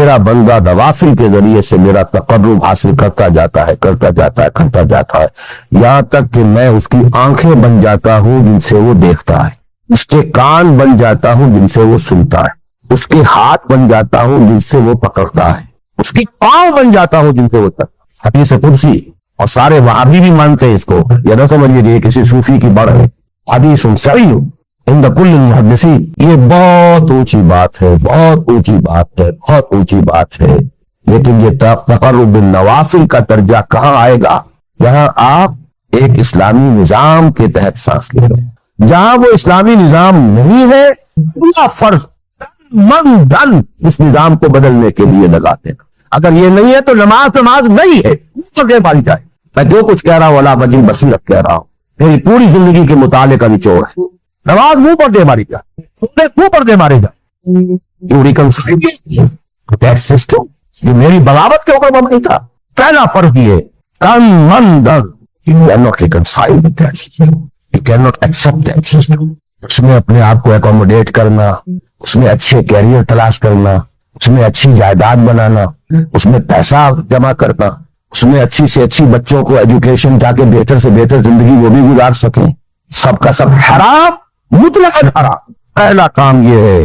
میرا بندہ نوافل کے ذریعے سے میرا تقرب حاصل کرتا جاتا ہے یہاں تک کہ میں اس کی آنکھیں بن جاتا ہوں جن سے وہ دیکھتا ہے، اس کے کان بن جاتا ہوں جن سے وہ سنتا ہے، اس کے ہاتھ بن جاتا ہوں جن سے وہ پکڑتا ہے، اس کی پاؤں بن جاتا ہوں جن سے وہ تک۔ حدیث قدسی، اور سارے وہابی بھی مانتے ہیں اس کو، یہ نہ سمجھیے کہ یہ کسی صوفی کی بڑھ ہے، حدیث صحیح عند کل المحدثین۔ یہ بہت اونچی بات ہے، بہت اونچی بات ہے، بہت اونچی بات ہے، لیکن یہ تقرب بالنوافل کا درجہ کہاں آئے گا؟ جہاں آپ ایک اسلامی نظام کے تحت سانس لے رہے ہیں۔ جہاں وہ اسلامی نظام نہیں ہے، پورا فرض من دھن اس نظام کو بدلنے کے لیے لگاتے ہیں۔ اگر یہ نہیں ہے تو نماز نہیں ہے، اوپر پائی جائے۔ میں جو کچھ کہہ رہا ہوں اللہ وجہ بصیرت کہہ رہا ہوں، میری پوری زندگی کے مطالعے کا نچوڑ ہے۔ نماز منہ پر دے ماری جائے، منہ پر دے مارے جائے، سسٹم یہ میری بغاوت کے اوپر مبنی تھا۔ پہلا فرض یہ تن من دھن، you cannot reconcile with that system. You cannot accept that system. اس میں اپنے آپ کو اکوموڈیٹ کرنا، اس میں اچھے کیریئر تلاش کرنا، اس میں اچھی جائیداد بنانا، اس میں پیسہ جمع کرنا، اس میں اچھی سے اچھی بچوں کو ایجوکیشن تاکہ بہتر سے بہتر زندگی وہ بھی گزار سکیں، سب کا سب حرام، مطلق حرام۔ پہلا کام یہ ہے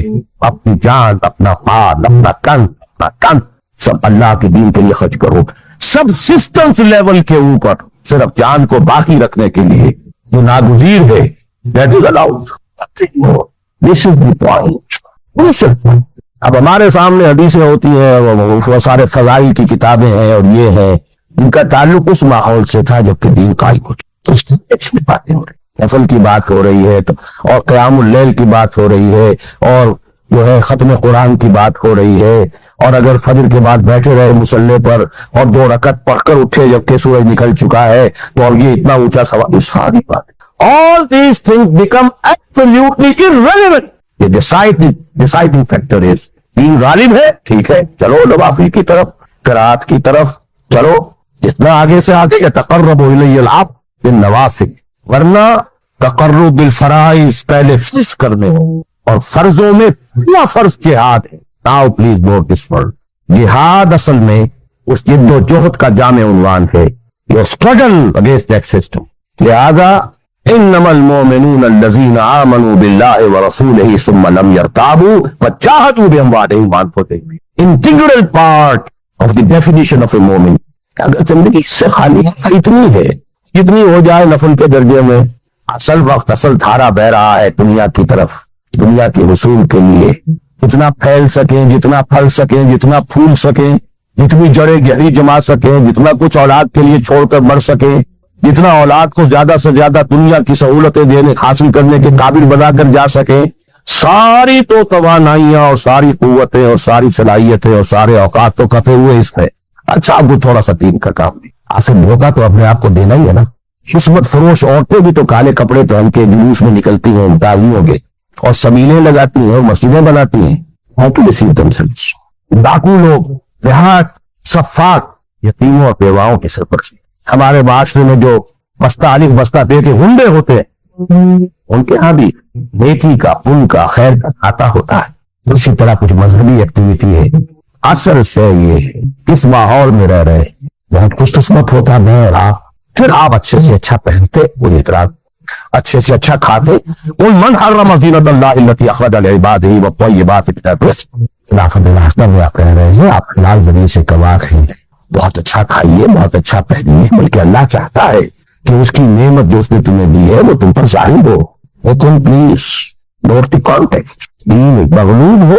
اپنی جان، اپنا مال، اپنا تن سب اللہ کے دین کے لیے خرچ کرو۔ سب سسٹمز لیول کے اوپر صرف جان کو باقی رکھنے کے لیے جو ناگزیر ہے، that is allowed. This is the point. اب ہمارے سامنے حدیثیں ہوتی ہیں، وہ سارے فضائل کی کتابیں ہیں اور یہ ہے، ان کا تعلق اس ماحول سے تھا جبکہ دین قائم ہو چکا۔ باتیں ہو رہی، نفل کی بات ہو رہی ہے اور قیام اللیل کی بات ہو رہی ہے، اور جو ہے ختم قرآن کی بات ہو رہی ہے، اور اگر فجر کے بعد بیٹھے رہے مصلے پر اور 2 رکعت پڑھ کر اٹھے جبکہ سورج نکل چکا ہے تو اور یہ اتنا اونچا سوال، یہ ساری بات، all these things become absolutely irrelevant. یہ deciding factor is دین غالب ہے، ٹھیک ہے، چلو نوافل کی طرف، قرات کی طرف چلو، جتنا آگے سے آگے یتقرب الی العبد بالنوافل، ورنہ تقرب بالفرائض پہلے فرض کرنے اور فرضوں میں پورا فرض جہاد ہے۔ Now please note this word. جہاد اصل میں اس جد و جہد کا جامع عنوان ہے، your struggle against that system۔ لہذا انما المؤمنون الذين آمنوا بالله ورسوله ثم لم يرتابوا وجاهدوا باموالهم وانفسهم، integral part of the definition of a مومن۔ اگر زندگی سے خالی اتنی ہے، جتنی ہو جائے نفل کے درجے میں، اصل وقت اصل دھارا بہ رہا ہے دنیا کی طرف، دنیا کے حصول کے لیے، جتنا پھیل سکیں، جتنا پھل سکیں، جتنا پھول سکیں، جتنی جڑیں گہری جما سکیں، جتنا کچھ اولاد کے لیے چھوڑ کر مر سکیں، جتنا اولاد کو زیادہ سے زیادہ دنیا کی سہولتیں دینے حاصل کرنے کے قابل بنا کر جا سکیں، ساری تو توانائیاں اور ساری قوتیں اور ساری صلاحیتیں اور سارے اوقات تو کفے ہوئے اس میں۔ اچھا آپ کو تھوڑا سا دین کا کام بھی، آخر دھوکہ تو اپنے آپ کو دینا ہی ہے نا۔ قسمت فروش عورتیں بھی تو کالے کپڑے پہن کے جلوس میں نکلتی ہیں تازیوں کے، اور سبیلیں لگاتی ہیں اور مسجدیں بناتی ہیں، ڈاکو لوگ، دیہات، صفاق، یتیموں اور بیواؤں کے سرپرستی۔ ہمارے معاشرے میں جو بستہ الف بستہ دے کے ہنڈے ہوتے ہیں، ان کے ہاں بھی نیکی کا، پن کا، خیر کا کھاتا ہوتا ہے۔ اسی طرح کچھ مذہبی ایکٹیویٹی ہے۔ اصل شے یہ ہے کس ماحول میں رہ رہے، بہت خوش قسمت ہوتا میں اور آپ، پھر آپ اچھے سے اچھا پہنتے، پوری طرح اچھے سے اچھا کھاتے۔ قل من حرم زینۃ اللہ التی اخرج لعبادہ والطیبات من الرزق، میں آپ کہہ رہے ہیں آپ حلال ذریعے سے کما ہیں، بہت اچھا کھائیے، بہت اچھا پہنیے، بلکہ اللہ چاہتا ہے کہ اس کی نعمت جو اس نے تمہیں دی ہے وہ تم پر ظاہر ہو۔ وہ تم پلیز نوٹ دی کانٹیکسٹ، دین مغلوب ہو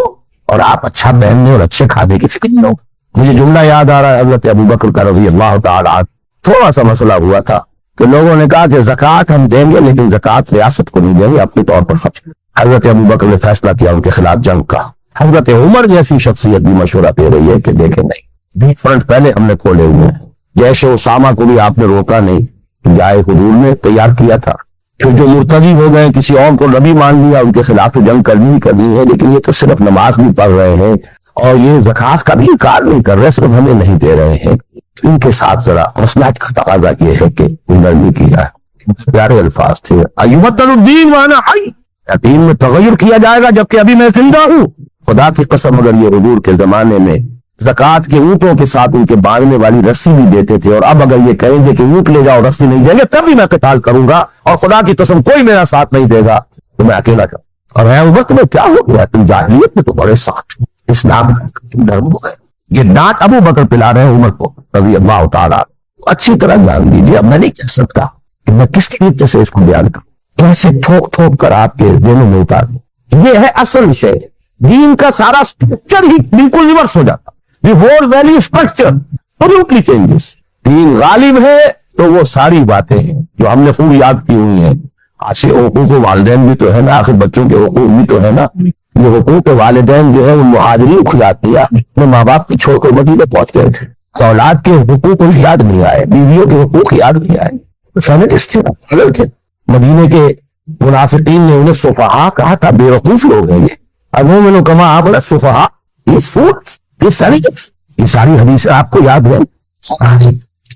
اور آپ اچھا پہننے اور اچھے کھانے کی فکر نہ ہو۔ مجھے جملہ یاد آ رہا ہے حضرت ابو بکر کا رضی اللہ تعالیٰ عنہ، تھوڑا سا مسئلہ ہوا تھا کہ لوگوں نے کہا کہ زکوٰۃ ہم دیں گے لیکن زکوٰۃ ریاست کو نہیں دیں گے، اپنے طور پر خرچ۔ حضرت ابو بکر نے فیصلہ کیا ان کے خلاف جنگ کا۔ حضرت عمر جیسی شخصیت بھی مشورہ دے رہی ہے کہ دیکھیں نہیں، بیک فرنٹ پہلے ہم نے کھولے ہوئے ہیں، جیش اسامہ کو بھی آپ نے روکا نہیں، جائے حضور نے تیار کیا تھا۔ پھر جو مرتدی ہو گئے، کسی اور کو نبی مان لیا، ان کے خلاف تو جنگ کرنی ہی کرنی ہے، لیکن یہ تو صرف نماز بھی پڑھ رہے ہیں اور یہ زکوٰۃ کا بھی انکار نہیں کر رہے، صرف ہمیں نہیں دے رہے ہیں۔ ان کے ساتھ ذرا مصلحت کا تقاضا یہ ہے کہ نرمی کی جائے۔ پیارے الفاظ تھے، ایبدل الدین وانا حی، دین میں تغیر کیا جائے گا جبکہ ابھی میں زندہ ہوں۔ خدا کی قسم اگر یہ حضور کے زمانے میں زکات کے اونٹوں کے ساتھ ان کے باندھنے والی رسی بھی دیتے تھے، اور اب اگر یہ کہیں گے کہ اونٹ لے جاؤ رسی نہیں دیں گے تب بھی میں قتال کروں گا، اور خدا کی قسم کوئی میرا ساتھ نہیں دے گا تو میں اکیلا جاؤں۔ اور ہے وقت میں کیا ہو گیا، تم جاہلیت میں تو بڑے سخت، اسلام دھرم ہو گئے۔ یہ ڈانٹ ابو بکر پلا رہے ہیں عمر کو رضی اللہ تعالیٰ، اچھی طرح جان لیجیے۔ اب میں نہیں کہہ سکتا کہ میں کس طریقے سے اس کو بیان کروں، کیسے ٹھوک ٹھوک کر آپ کے ذہنوں میں اتار دوں۔ یہ ہے اصل شے، دین کا سارا اسٹرکچر ہی بالکل ریورس ہو جاتا، the whole valley structure totally changes. Then غالب ہے تو وہ ساری باتیں ہیں جو ہم نے خوب یاد کی ہوئی ہیں۔ آج حقوق والدین بھی تو ہے نا، آخر بچوں کے حقوق بھی تو ہے نا۔ یہ حقوق والدین جو ہے وہ مہاجرین خیال کیا، اپنے ماں باپ کی چھوڑ کر مدینے پہنچ گئے تھے، اولاد کے حقوق کو یاد نہیں آئے، بیویوں کے حقوق یاد نہیں آئے، سینٹسٹ تھے۔ مدینے کے منافقین نے انہیں صفحاء کہا تھا، بے وقوف لوگ ہیں یہ، المؤمن کما عقل الصفحاء، یہ ساری حدیثیں آپ کو یاد ہے۔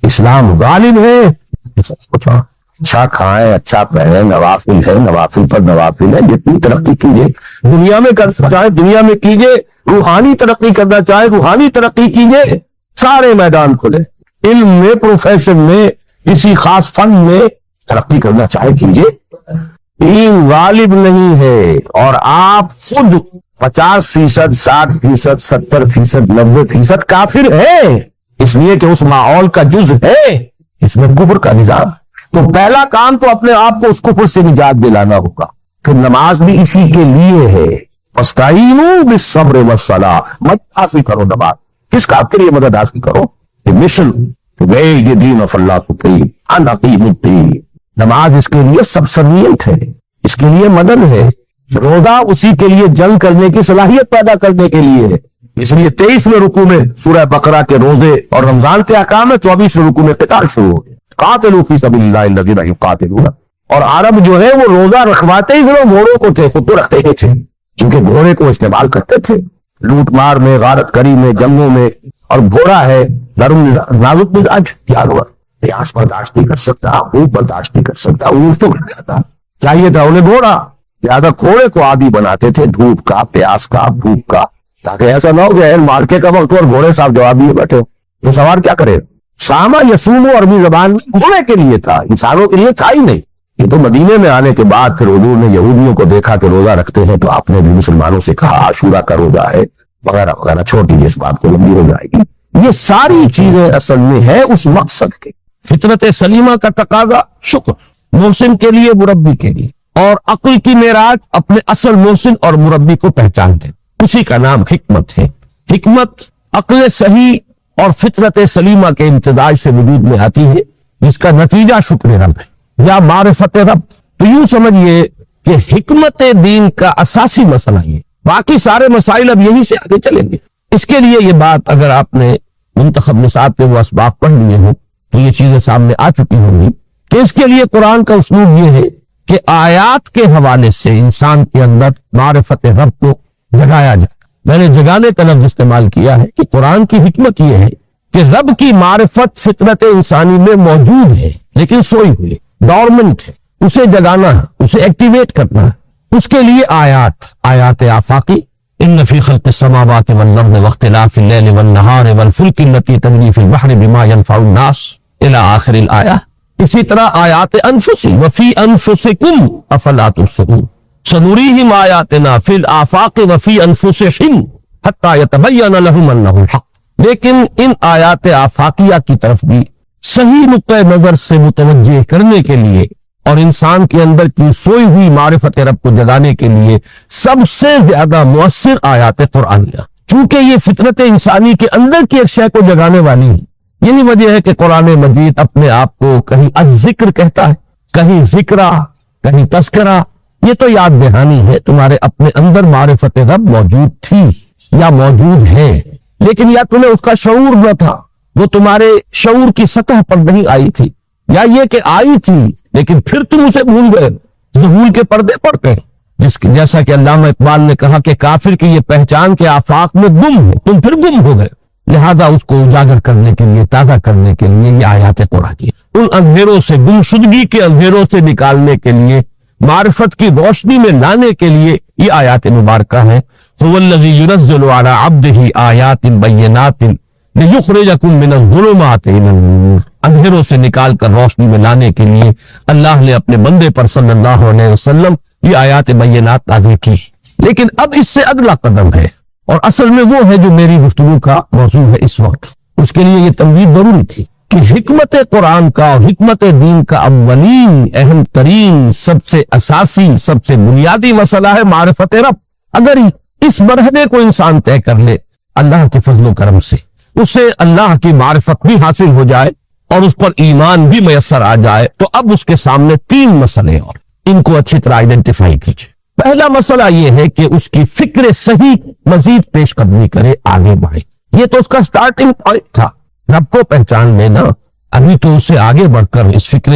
اسلام غالب ہے، اچھا کھائیں اچھا پہنیں، نوافل ہے، نوافل پر نوافل ہے، جتنی ترقی کیجئے دنیا میں کر چاہے دنیا میں کیجئے، روحانی ترقی کرنا چاہے روحانی ترقی کیجئے، سارے میدان کھلے، علم میں، پروفیشن میں، کسی خاص فن میں ترقی کرنا چاہے کیجئے۔ دین غالب نہیں ہے، اور آپ خود 50%، 60%، 70%، 90% کافر ہیں، اس لیے کہ اس ماحول کا جز ہے، اس میں کفر کا نظام۔ تو پہلا کام تو اپنے آپ کو اس کفر سے نجات دلانا ہوگا، پھر نماز بھی اسی کے لیے ہے۔ وَاسْتَعِینُوا بِالصَّبْرِ وَالصَّلَاةِ، مدد حاصل کرو نماز، کس کا کے لیے مدد حاصل کرو؟ مشن یہ دین آف اللہ کو ان اقیموا الدین، نماز اس کے لیے سبسرنیٹ ہے، اس کے لیے مدد ہے، روزہ اسی کے لیے جنگ کرنے کی صلاحیت پیدا کرنے کے لیے ہے۔ اس لیے 23ویں رکوع میں سورہ بقرہ کے روزے اور رمضان کے احکام ہے، 24ویں رکوع میں قتال شروع ہو گئے، قاتلوا فی سبیل اللہ الذین یقاتلون۔ اور عرب جو ہے وہ روزہ رکھواتے ہی صرف گھوڑوں کو تھے، خود تو رکھتے ہی تھے، کیونکہ گھوڑے کو استعمال کرتے تھے لوٹ مار میں، غارت کری میں، جنگوں میں، اور گھوڑا ہے نرم نازک مزاج، کیا ہوا پیاس برداشت نہیں کر سکتا، بھوک برداشت نہیں کر سکتا، اونٹ تو کر جاتا، چاہیے تھا انہیں گھوڑا، لہٰذا گھوڑے کو عادی بناتے تھے دھوپ کا، پیاس کا، بھوک کا، تاکہ ایسا نہ ہو کہ مارکے کا وقت اور گھوڑے صاحب جواب دیے بیٹھے تو سوار کیا کرے۔ ساما یسومو عربی زبان میں گھوڑے کے لیے تھا، انسانوں کے لیے تھا ہی نہیں۔ یہ تو مدینے میں آنے کے بعد پھر حضور نے یہودیوں کو دیکھا کہ روزہ رکھتے ہیں تو آپ نے بھی مسلمانوں سے کہا عاشورہ کا روزہ ہے وغیرہ وغیرہ، چھوڑ دیجیے اس بات کو، لمبی ہو جائے گی۔ یہ ساری چیزیں اصل میں ہے اس مقصد کے، فطرت سلیمہ کا تقاضا شکر، محسن کے لیے مربی کے لیے، اور عقل کی معراج اپنے اصل محسن اور مربی کو پہچان دے، اسی کا نام حکمت ہے۔ حکمت عقل صحیح اور فطرت سلیمہ کے امتزاج سے وجود میں آتی ہے، جس کا نتیجہ شکر رب ہے یا معرفت رب۔ تو یوں سمجھیے کہ حکمت دین کا اساسی مسئلہ یہ، باقی سارے مسائل اب یہی سے آگے چلیں گے۔ اس کے لیے یہ بات اگر آپ نے منتخب نصاب کے وہ اسباق پڑھ لیے ہوں تو یہ چیزیں سامنے آ چکی ہوں گی کہ اس کے لیے قرآن کا اسلوب یہ ہے کہ آیات کے حوالے سے انسان کے اندر معرفت رب کو جگایا جائے۔ میں نے جگانے کا لفظ استعمال کیا ہے کہ قرآن کی حکمت یہ ہے کہ رب کی معرفت فطرت انسانی میں موجود ہے لیکن سوئی ہوئی، ڈورمنٹ ہے، اسے جگانا ہے، اسے ایکٹیویٹ کرنا ہے۔ اس کے لیے آیات آفاقی، ان فی خلق السماوات والارض واختلاف اللیل والنہار والفلک التی تجری فی البحر بما ینفع الناس الی آخر الآیہ۔ اسی طرح آیات انفسی، وفی انفسکم افلا تبصرون، سنریہم آیاتنا فی الآفاق وفی انفسہم حتی یتبین لہم انہ الحق۔ لیکن ان آیات آفاقیہ کی طرف بھی صحیح نقطہ نظر سے متوجہ کرنے کے لیے اور انسان کے اندر کی سوئی ہوئی معرفت رب کو جگانے کے لیے سب سے زیادہ مؤثر آیات قرآنیہ، چونکہ یہ فطرت انسانی کے اندر کی ایک شے کو جگانے والی ہے۔ یہی وجہ ہے کہ قرآن مجید اپنے آپ کو کہیں الذکر کہتا ہے، کہیں ذکرہ، کہیں تذکرہ۔ یہ تو یاد دہانی ہے، تمہارے اپنے اندر معرفت رب موجود تھی یا موجود ہے، لیکن یا تمہیں اس کا شعور نہ تھا، وہ تمہارے شعور کی سطح پر نہیں آئی تھی، یا یہ کہ آئی تھی لیکن پھر تم اسے بھول گئے، ظہور کے پردے پڑ گئے، جیسا کہ علامہ اقبال نے کہا کہ کافر کی یہ پہچان کے آفاق میں گم ہو، تم پھر گم ہو گئے۔ لہذا اس کو اجاگر کرنے کے لیے، تازہ کرنے کے لیے یہ آیات قرآن، ان اندھیروں سے، گمشدگی کے اندھیروں سے نکالنے کے لیے، معرفت کی روشنی میں لانے کے لیے یہ آیات مبارکہ ہیں۔ هو الذی ينزل على عبده آیات بینات لیخرجکم من الظلمات الی النور، اندھیروں سے نکال کر روشنی میں لانے کے لیے اللہ نے اپنے بندے پر صلی اللہ علیہ وسلم یہ آیات بینات نازل کی۔ لیکن اب اس سے اگلا قدم ہے، اور اصل میں وہ ہے جو میری گفتگو کا موضوع ہے اس وقت۔ اس کے لیے یہ تمہید ضروری تھی کہ حکمت قرآن کا اور حکمت دین کا اولین، اہم ترین، سب سے اساسی، سب سے بنیادی مسئلہ ہے معرفت رب۔ اگر اس مرحلے کو انسان طے کر لے اللہ کے فضل و کرم سے، اسے اللہ کی معرفت بھی حاصل ہو جائے اور اس پر ایمان بھی میسر آ جائے، تو اب اس کے سامنے تین مسئلے اور ان کو اچھی طرح آئیڈینٹیفائی کیجیے۔ پہلا مسئلہ یہ ہے کہ اس کی فکر صحیح مزید پیش قدمی کرے، آگے بڑھے۔ یہ تو اس کا سٹارٹنگ پوائنٹ تھا، رب کو پہچان لینا۔ ابھی تو اس سے آگے بڑھ کر اس فکر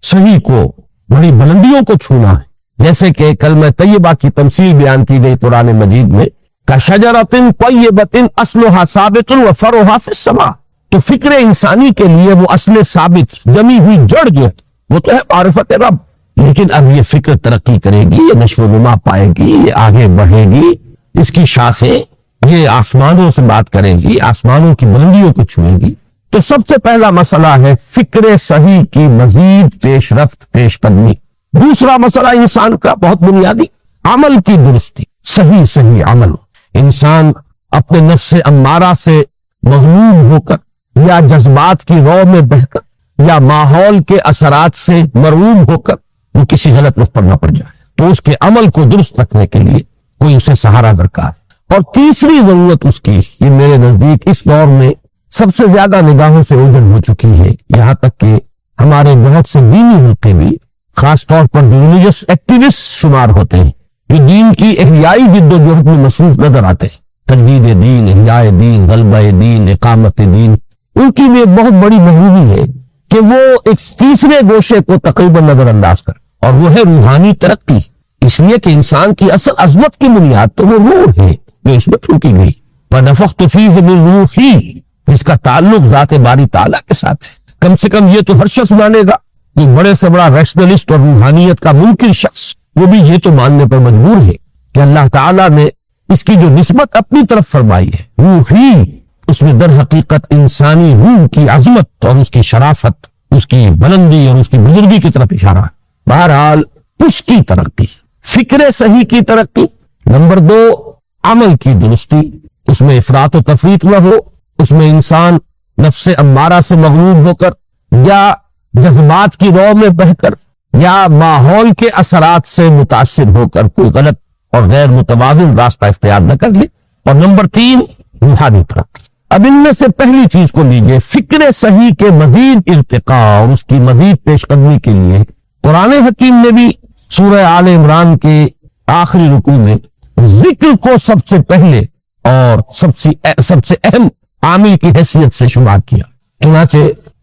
صحیح کو، بڑی بلندیوں کو چھونا ہے، جیسے کہ کلمہ طیبہ کی تمثیل بیان کی گئی قرآن مجید میں، کَشَجَرَةٍ طَیِّبَةٍ أَصْلُهَا ثَابِتٌ وَفَرْعُهَا فِي السَّمَاءِ۔ تو فکر انسانی کے لیے وہ اصل ثابت جمی ہوئی جڑ جو ہے وہ تو ہے معرفت رب، لیکن اب یہ فکر ترقی کرے گی، یہ نشو و نما پائے گی، یہ آگے بڑھے گی، اس کی شاخیں یہ آسمانوں سے بات کرے گی، آسمانوں کی بلندیوں کو چھوئے گی۔ تو سب سے پہلا مسئلہ ہے فکر صحیح کی مزید پیش رفت، پیش قدمی۔ دوسرا مسئلہ انسان کا بہت بنیادی، عمل کی درستی، صحیح عمل۔ انسان اپنے نفس امارہ سے مغلوب ہو کر یا جذبات کی رو میں بہہ کر یا ماحول کے اثرات سے مرعوب ہو کر وہ کسی غلط رخ پر نہ پڑ جائے، تو اس کے عمل کو درست رکھنے کے لیے کوئی اسے سہارا درکار ہے۔ اور تیسری ضرورت اس کی، یہ میرے نزدیک اس دور میں سب سے زیادہ نگاہوں سے اوجھل ہو چکی ہے، یہاں تک کہ ہمارے بہت سے دینی حلقے بھی خاص طور پر ریلیجس ایکٹیوسٹ شمار ہوتے ہیں، جو دین کی احیائی جد و جہد میں مصروف نظر آتے ہیں، تجدید دین، احیاء دین، غلبہ دین، اقامت دین۔ ان کی بھی ایک بہت بڑی محرومی ہے کہ وہ ایک تیسرے گوشے کو تقریباً نظر انداز کر، اور وہ ہے روحانی ترقی، اس لیے کہ انسان کی اصل عظمت کی بنیاد تو وہ روح ہے جو اس میں ٹھوکی گئی۔ وَنَفَخْتُ فِيهِ مِن رُوحِي، جس کا تعلق ذات باری تعالیٰ کے ساتھ ہے۔ کم سے کم یہ تو ہر شخص مانے گا، جو بڑے سے بڑا ریشنلسٹ اور روحانیت کا منکر شخص، وہ بھی یہ تو ماننے پر مجبور ہے کہ اللہ تعالیٰ نے اس کی جو نسبت اپنی طرف فرمائی ہے، روحی، اس میں در حقیقت انسانی روح کی عظمت اور اس کی شرافت، اس کی بلندی اور اس کی بزرگی کی طرف اشارہ ہے۔ بہرحال اس کی ترقی، فکر صحیح کی ترقی۔ نمبر 2، عمل کی درستی، اس میں افراط و تفریط نہ ہو، اس میں انسان نفس امارہ سے مغلوب ہو کر یا جذبات کی رو میں بہہ کر یا ماحول کے اثرات سے متاثر ہو کر کوئی غلط اور غیر متوازن راستہ اختیار نہ کر لے۔ اور نمبر 3، روحانی ترقی۔ اب ان میں سے پہلی چیز کو لیجئے، فکر صحیح کے مزید ارتقاء اور اس کی مزید پیش قدمی کے لیے قرآن حکیم نے بھی سورہ آل عمران کے آخری رکوع میں ذکر کو سب سے پہلے اور سب سے اہم عامل کی حیثیت سے شمار کیا۔ چنانچہ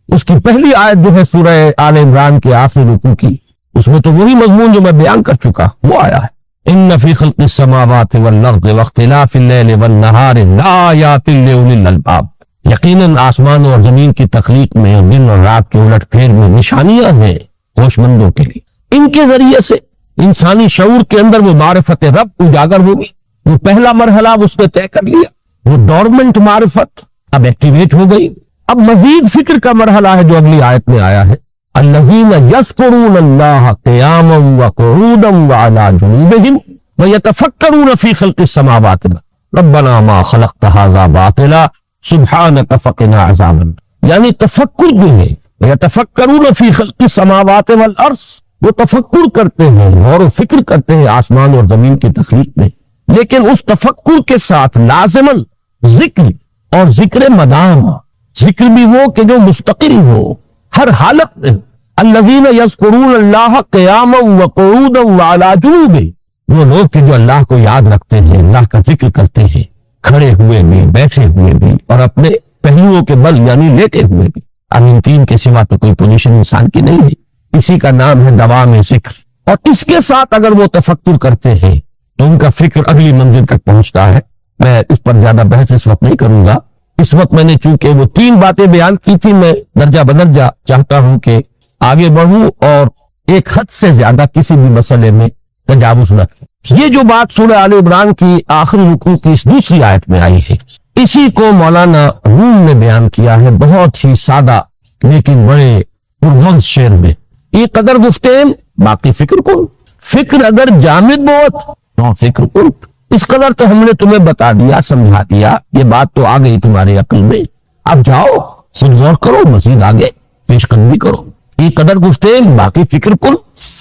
اس کی پہلی آیت جو ہے سورہ آل عمران کے آخری رکوع کی، اس میں تو وہی مضمون جو میں بیان کر چکا وہ آیا ہے، ان فی خلق السماوات والارض واختلاف اللیل والنہار لآیات لأولی الالباب، یقیناً آسمان اور زمین کی تخلیق میں اور دن اور رات کے الٹ پھیر میں نشانیاں ہیں ہوش مندوں کے لیے۔ ان کے ذریعے سے انسانی شعور کے اندر وہ معرفت رب اجاگر ہوگی۔ وہ پہلا مرحلہ اس نے طے کر لیا، وہ ڈورمنٹ معرفت اب ایکٹیویٹ ہو گئی۔ اب مزید فکر کا مرحلہ ہے جو اگلی آیت میں آیا ہے، الذین یذکرون اللہ قیاما وقعودا وعلی جنوبہم ویتفکرون فی خلق السماوات ربنا ما خلقت ھذا باطلا سبحانک فقنا عذاب النار۔ یعنی تفکر جو ہے، ویتفکرون فی خلق السماوات والارض، وہ تفکر کرتے ہیں، غور و فکر کرتے ہیں آسمان اور زمین کی تخلیق میں، لیکن اس تفکر کے ساتھ لازماً ذکر اور ذکر مدام، ذکر بھی وہ کہ جو مستقل ہو ہر حالت میں۔ الذین یذکرون اللہ قیاما وقعودا وعلی جنوبہم، وہ لوگ کہ جو اللہ کو یاد رکھتے ہیں، اللہ کا ذکر کرتے ہیں، کھڑے ہوئے بھی، بیٹھے ہوئے بھی، اور اپنے پہلوؤں کے بل یعنی لیٹے ہوئے بھی۔ اب ان تین کے سوا تو کوئی پوزیشن انسان کی نہیں ہے، اسی کا نام ہے دوام ذکر۔ اور اس کے ساتھ اگر وہ تفکر کرتے ہیں تو ان کا فکر اگلی منزل تک پہنچتا ہے۔ میں اس پر زیادہ بحث اس وقت نہیں کروں گا، اس وقت میں نے چونکہ وہ تین باتیں بیان کی تھی، میں درجہ بدرجہ چاہتا ہوں کہ آگے بڑھوں اور ایک حد سے زیادہ کسی بھی مسئلے میں تجاوز نہ کروں۔ یہ جو بات سورہ آل عمران کی آخری رکوع کی اس دوسری آیت میں آئی ہے، اسی کو مولانا روم نے بیان کیا ہے بہت ہی سادہ لیکن بڑے پرمغز شعر میں. یہ قدر گفتین باقی فکر کن، فکر اگر جامد بہت تو فکر کن. اس قدر تو ہم نے تمہیں بتا دیا، سمجھا دیا، یہ بات تو آ گئی تمہاری عقل میں. اب جاؤ خود غور کرو، مزید آگے پیش قدمی کرو. یہ قدر گفتین باقی فکر کن،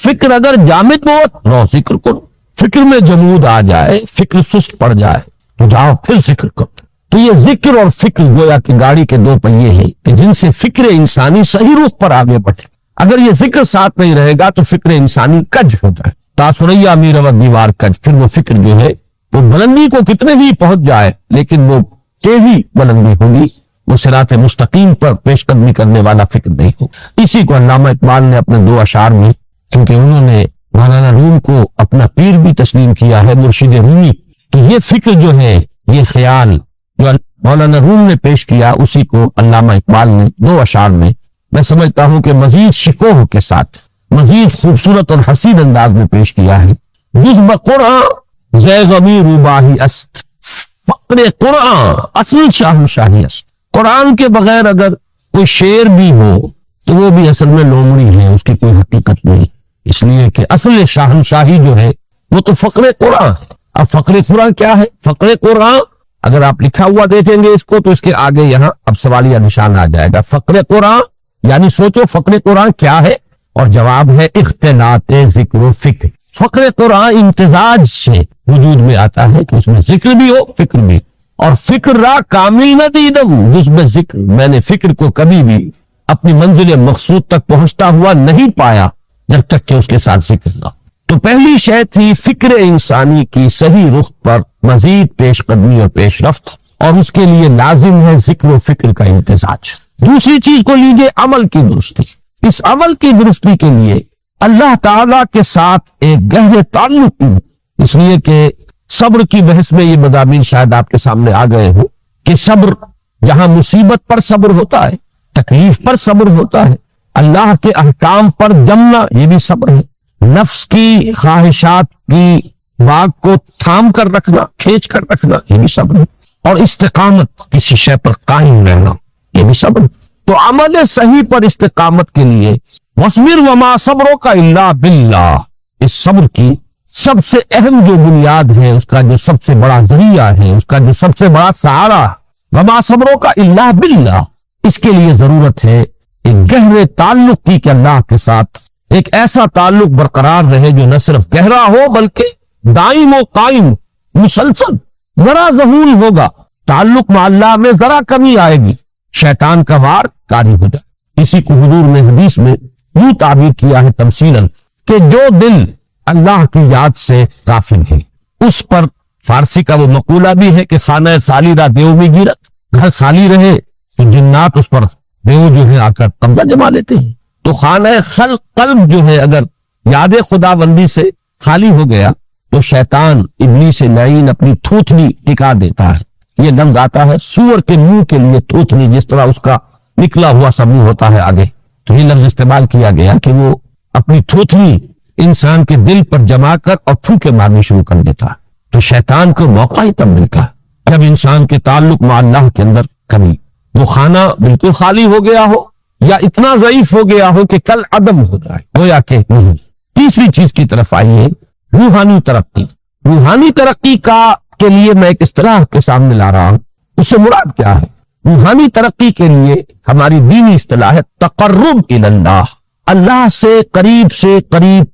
فکر اگر جامد بہت تو فکر کن. فکر میں جمود آ جائے، فکر سست پڑ جائے تو جاؤ پھر ذکر کرو. تو یہ ذکر اور فکر گویا کہ گاڑی کے دو پہیے ہیں کہ جن سے فکر انسانی صحیح رخ پر آگے بڑھے. اگر یہ ذکر ساتھ نہیں رہے گا تو فکر انسانی کج ہو جائے. تاثریا میر ود دیوار کج. پھر وہ فکر جو ہے وہ بلندی کو کتنے ہی پہنچ جائے لیکن وہ ٹیڑھی بلندی ہوگی، وہ صراط مستقیم پر پیش قدمی کرنے والا فکر نہیں ہو. اسی کو علامہ اقبال نے اپنے دو اشعار میں، کیونکہ انہوں نے مولانا روم کو اپنا پیر بھی تسلیم کیا ہے، مرشد رومی، تو یہ فکر جو ہے، یہ خیال جو مولانا روم نے پیش کیا، اسی کو علامہ اقبال نے دو اشعار میں سمجھتا ہوں کہ مزید شکوہ کے ساتھ مزید خوبصورت اور حسین انداز میں پیش کیا ہے. جز بقرآن زے غمی روباہی است، فقر قرآن اصل شاہنشاہی است. قرآن کے بغیر اگر کوئی شعر بھی ہو تو وہ بھی اصل میں لومڑی ہے، اس کی کوئی حقیقت نہیں، اس لیے کہ اصل شاہنشاہی جو ہے وہ تو فقر قرآن ہے. اب فقر قرآن کیا ہے؟ فقر قرآن اگر آپ لکھا ہوا دیکھیں گے اس کو تو اس کے آگے یہاں اب سوالیہ نشان آ جائے گا. فقر قرآن یعنی سوچو فقر قرآن کیا ہے، اور جواب ہے اختلاط ذکر و فکر. فقر قرآن امتزاج سے وجود میں آتا ہے کہ اس میں ذکر بھی ہو فکر بھی. اور فکر را کامل نہ دیدم جز میں ذکر، میں نے فکر کو کبھی بھی اپنی منزل مقصود تک پہنچتا ہوا نہیں پایا جب تک کہ اس کے ساتھ ذکر نہ. تو پہلی شے تھی فکر انسانی کی صحیح رخ پر مزید پیش قدمی اور پیش رفت، اور اس کے لیے لازم ہے ذکر و فکر کا امتزاج. دوسری چیز کو لیجئے عمل کی درستی. اس عمل کی درستی کے لیے اللہ تعالیٰ کے ساتھ ایک گہرے تعلق کی، اس لیے کہ صبر کی بحث میں یہ مضامین شاید آپ کے سامنے آ گئے ہوں کہ صبر جہاں مصیبت پر صبر ہوتا ہے، تکلیف پر صبر ہوتا ہے، اللہ کے احکام پر جمنا یہ بھی صبر ہے. نفس کی خواہشات کی باغ کو تھام کر رکھنا، کھینچ کر رکھنا یہ بھی صبر ہے. اور استقامت کسی شے پر قائم رہنا یہ بھی صبر. تو عمل صحیح پر استقامت کے لیے وَاصْبِرْ وَمَا صَبْرُكَ إِلَّا بِاللَّهِ، اس صبر کی سب سے اہم جو بنیاد ہے، اس کا جو سب سے بڑا ذریعہ ہے، اس کا جو سب سے بڑا سہارا ہے، وَمَا صَبْرُكَ إِلَّا بِاللَّهِ. اس کے لیے ضرورت ہے ایک گہرے تعلق کی کہ اللہ کے ساتھ ایک ایسا تعلق برقرار رہے جو نہ صرف گہرا ہو بلکہ دائم و قائم مسلسل. ذرا ظہور ہوگا تعلق مع اللہ میں، ذرا کمی آئے گی شیطان کا وار کاری ہو جائے. اسی کو حضور نے حدیث میں یوں تعبیر کیا ہے تمثیلاً کہ جو دل اللہ کی یاد سے غافل ہے اس پر، فارسی کا وہ مقولہ بھی ہے کہ خانہ خالی را دیو میں گیرت، گھر خالی رہے تو جنات اس پر دیو جو ہے آ کر قبضہ جما لیتے ہیں. تو خانہ قلب جو ہے اگر یاد خدا بندی سے خالی ہو گیا تو شیطان ابلیس لعین اپنی تھوتنی ٹکا دیتا ہے. یہ لفظ آتا ہے سور کے منہ کے لیے تھوتنی، جس طرح اس کا نکلا ہوا سا منہ ہوتا ہے آگے، تو یہ لفظ استعمال کیا گیا کہ وہ اپنی تھوتنی انسان کے دل پر جما کر اور پھوکے مارنی شروع کر دیتا. تو شیطان کو موقع ہی تب ملتا جب انسان کے تعلق مع اللہ کے اندر کمی، وہ خانہ بالکل خالی ہو گیا ہو یا اتنا ضعیف ہو گیا ہو کہ کل عدم ہو جائے، گویا کہ نہیں. تیسری چیز کی طرف آئیے، روحانی ترقی. روحانی ترقی کے لیے میں ایک اصطلاح کے سامنے لا رہا ہوں، اس سے مراد کیا ہے؟ روحانی ترقی کے لیے ہماری دینی اصطلاح ہے تقرب الی اللہ، اللہ سے قریب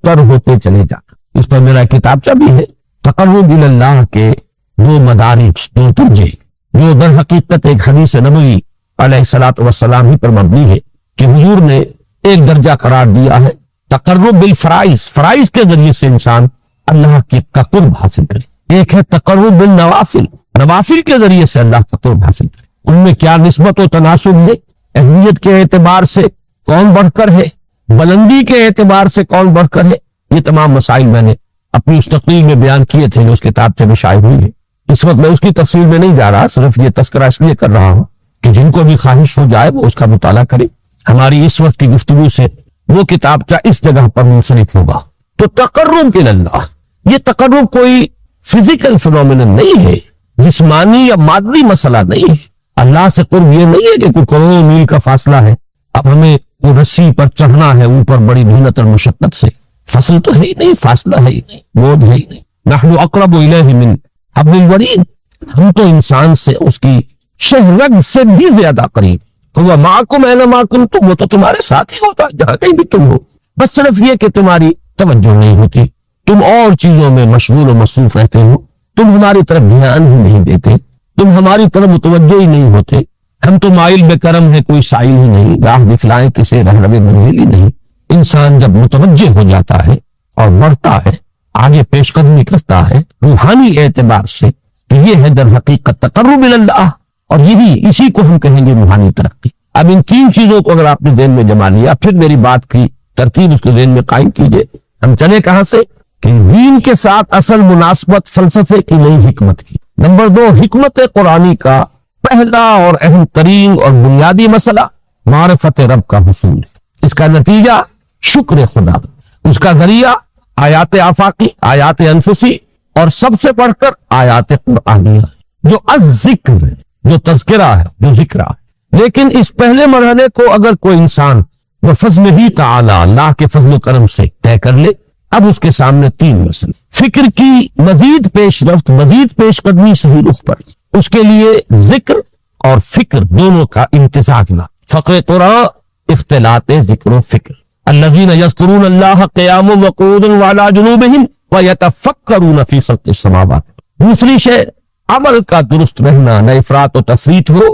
تر ہوتے چلے جانا. اس پر میرا کتابچہ بھی ہے. تقرب الی اللہ کے دو مدارج، دو درجے، جو در حقیقت ایک حدیث نبوی علیہ الصلوۃ والسلام ہی پر مبنی ہے کہ حضور نے ایک درجہ قرار دیا ہے تقرب بالفرائض، فرائض کے ذریعے سے انسان اللہ کا قرب حاصل کرے. ایک ہے تقرب بالنوافل، نوافل کے ذریعے سے اللہ کا قرب حاصل کرے. ان میں کیا نسبت و تناسب ہے؟ اہمیت کے اعتبار سے کون بڑھ کر ہے، بلندی کے اعتبار سے کون بڑھ کر ہے، یہ تمام مسائل میں نے اپنی اس تقریر میں بیان کیے تھے جو اس کتاب سے بھی شائع ہوئی ہے. اس وقت میں اس کی تفصیل میں نہیں جا رہا، صرف یہ تذکرہ اس لیے کر رہا ہوں کہ جن کو بھی خواہش ہو جائے وہ اس کا مطالعہ کرے. ہماری اس وقت کی گفتگو سے وہ کتابچہ اس جگہ پر منسلک ہوگا. تو تقرب الی اللہ یہ تقرب کوئی فزیکل فنومینن نہیں ہے، جسمانی یا مادی مسئلہ نہیں ہے۔ اللہ سے قرب یہ نہیں ہے کہ کوئی کروڑوں میل کا فاصلہ ہے، اب ہمیں وہ رسی پر چڑھنا ہے اوپر بڑی محنت اور مشقت سے۔ فصل تو ہے ہی نہیں، فاصلہ ہے ہی نہیں، گود ہے ہی نہیں۔ نحن اقرب الیہ من حبل الورید، ہم تو انسان سے اس کی شہرگ سے بھی زیادہ قریب۔ ہوا معکم اینما کنتم، وہ تو تمہارے ساتھ ہی ہوتا جہاں کہیں بھی تم ہو، بس صرف یہ کہ تمہاری توجہ نہیں ہوتی، تم اور چیزوں میں مشغول و مصروف رہتے ہو، تم ہماری طرف دھیان ہی نہیں دیتے، تم ہماری طرف متوجہ ہی نہیں ہوتے۔ ہم تو مائل بے کرم ہے، کوئی سائل ہی نہیں، راہ دکھلائیں کسے رہنم منزل ہی نہیں۔ انسان جب متوجہ ہو جاتا ہے اور بڑھتا ہے، آگے پیش قدمی کرتا ہے روحانی اعتبار سے، تو یہ ہے در حقیقت تقرب اللہ، اور اسی کو ہم کہیں گے روحانی ترقی۔ اب ان تین چیزوں کو اگر آپ نے ذہن میں جما لیا، پھر میری بات کی ترتیب اس کو ذہن میں قائم کیجئے۔ ہم چلے کہاں سے کہ دین کے ساتھ اصل مناسبت فلسفے کی نہیں، حکمت کی۔ نمبر 2، حکمت قرآنی کا پہلا اور اہم ترین اور بنیادی مسئلہ معرفت رب کا حصول ہے، اس کا نتیجہ شکر خدا، اس کا ذریعہ آیات آفاقی، آیات انفسی، اور سب سے بڑھ کر آیات قرآنیہ، جو الذکر ہے، جو تذکرہ ہے، جو ذکر ہے۔ لیکن اس پہلے مرحلے کو اگر کوئی انسان بفضل ہی تعالی، اللہ کے فضل و کرم سے طے کر لے، اب اس کے سامنے تین مسئلے، فکر کی مزید پیش رفت، مزید پیش قدمی صحیح رخ پر، اس کے لیے ذکر اور فکر دونوں کا امتزاج نہ، فقر قرآن اختلاط ذکر و فکر۔ الذین یذکرون اللہ قیاما وقعودا وعلی جنوبہم ویتفکرون فی خلق السماوات۔ دوسری شے عمل کا درست رہنا، نہ افراط و تفریط ہو،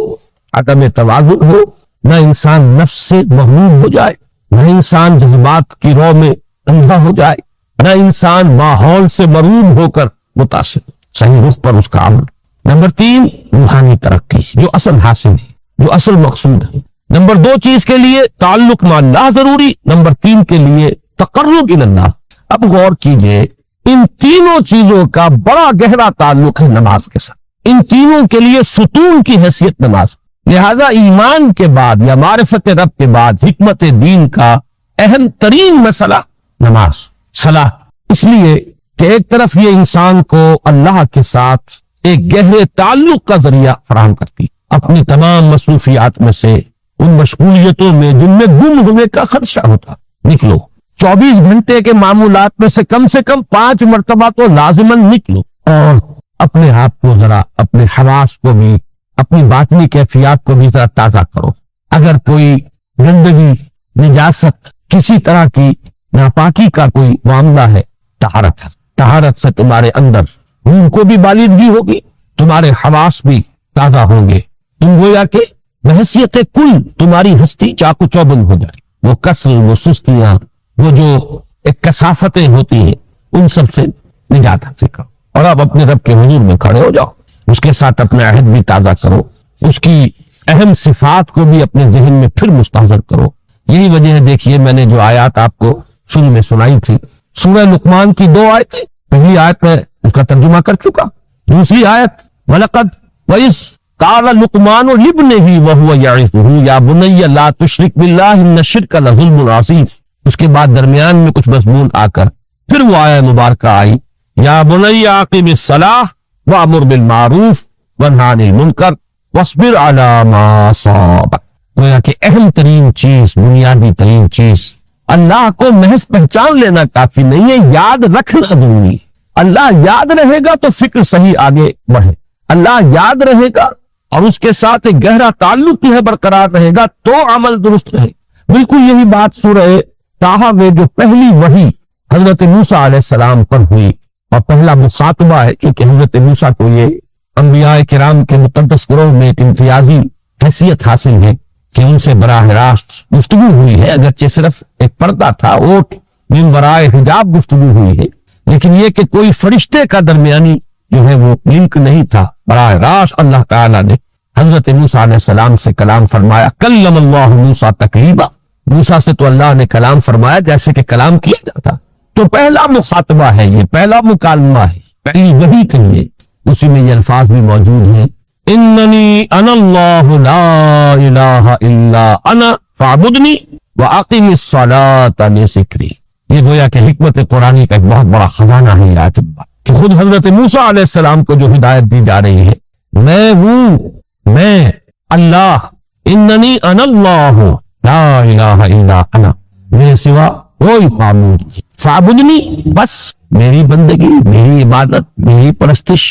عدم توازن ہو، نہ انسان نفس سے مغلوب ہو جائے، نہ انسان جذبات کی رو میں اندھا ہو جائے، نہ انسان ماحول سے مرعوب ہو کر متاثر، صحیح رخ پر اس کا عمل۔ نمبر 3، روحانی ترقی، جو اصل حاصل ہے، جو اصل مقصود ہے۔ نمبر 2 چیز کے لیے تعلق مع اللہ ضروری، نمبر 3 کے لیے تقرب الی اللہ۔ اب غور کیجئے، ان تینوں چیزوں کا بڑا گہرا تعلق ہے نماز کے ساتھ، ان تینوں کے لیے ستون کی حیثیت نماز۔ لہذا ایمان کے بعد یا معرفت رب کے بعد حکمت دین کا اہم ترین مسئلہ نماز، صلاۃ، اس لیے کہ ایک طرف یہ انسان کو اللہ کے ساتھ ایک گہرے تعلق کا ذریعہ فراہم کرتی، اپنی تمام مصروفیات میں سے، ان مشغولیتوں میں جن میں گم ہونے کا خدشہ ہوتا، نکلو۔ 24 گھنٹے کے معمولات میں سے کم 5 مرتبہ تو لازماً نکلو، اور اپنے آپ کو ذرا، اپنے حواس کو بھی، اپنی باطنی کیفیات کو بھی ذرا تازہ کرو۔ اگر کوئی گندگی، نجاست، کسی طرح کی ناپاکی کا کوئی معاملہ ہے، طہارت سے تمہارے اندر روح کو بھی بالغگی ہوگی، تمہارے حواس بھی تازہ ہوں گے، تم گویا کہ بحیثیت کل تمہاری ہستی چاق و چوبند ہو جائے، وہ کسل، وہ سستیاں، وہ جو ایک کثافتیں ہوتی ہیں، ان سب سے نجات حاصل کرو، اور اب اپنے رب کے حضور میں کھڑے ہو جاؤ، اس کے ساتھ اپنا عہد بھی تازہ کرو، اس کی اہم صفات کو بھی اپنے ذہن میں پھر مستحضر کرو۔ یہی وجہ ہے، دیکھیے میں نے جو آیات آپ کو شروع میں سنائی تھی، سورہ لقمان کی 2 آیتیں، پہلی آیت میں اس کا ترجمہ کر چکا، دوسری آیت وَلَقَدْ وَإِذْ قَالَ لُقْمَانُ لِابْنِهِ وَهُوَ يَعِظُهُ يَا بُنَيَّ لَا تُشْرِكْ بِاللَّهِ إِنَّ الشِّرْكَ لَظُلْمٌ عَظِيمٌ۔ اس کے بعد درمیان میں کچھ مضمون آ کر پھر وہ آیت مبارکہ آئی، یا بنی اقم الصلاۃ وامر بالمعروف وانہی عن المنکر واصبر علی ما اصابک۔ گویا کہ اہم ترین چیز، بنیادی ترین چیز، اللہ کو محض پہچان لینا کافی نہیں ہے، یاد رکھنا ضروری ہے۔ اللہ یاد رہے گا تو فکر صحیح آگے بڑھے، اللہ یاد رہے گا اور اس کے ساتھ ایک گہرا تعلق جو ہے برقرار رہے گا تو عمل درست رہے۔ بالکل یہی بات سورہ طٰہٰ میں جو پہلی وحی حضرت موسیٰ علیہ السلام پر ہوئی، اور پہلا مخاطبہ ہے، چونکہ حضرت موسیٰ کو یہ انبیاء کرام کے مقدس گروہ میں ایک امتیازی حیثیت حاصل ہے کہ ان سے براہ راست گفتگو ہوئی ہے، اگرچہ صرف ایک پردہ تھا، اوٹ من برائے حجاب گفتگو ہوئی ہے، لیکن یہ کہ کوئی فرشتے کا درمیانی جو ہے وہ لنک نہیں تھا، براہ راست اللہ تعالیٰ نے حضرت موسیٰ علیہ السلام سے کلام فرمایا۔ کلم اللہ موسیٰ تکلیما، موسیٰ سے تو اللہ نے کلام فرمایا جیسے کہ کلام کیا جاتا۔ تو پہلا مخاطبہ ہے، یہ پہلا مکالمہ ہے، پہلی وحی کہیے، اسی میں یہ الفاظ بھی موجود ہیں، اننی انا اللہ لا الہ الا انا فاعبدنی واقم الصلاۃ لذکری۔ یہ گویا کہ حکمت قرآنی کا ایک بہت بڑا خزانہ ہے یہ آیت کہ خود حضرت موسیٰ علیہ السلام کو جو ہدایت دی جا رہی ہے، میں ہوں، میں اللہ، اننی انا اللہ لا الہ الا انا، میرے سوا کوئی معبود نہیں، فاعبدنی، بس میری بندگی، میری عبادت، میری پرستش،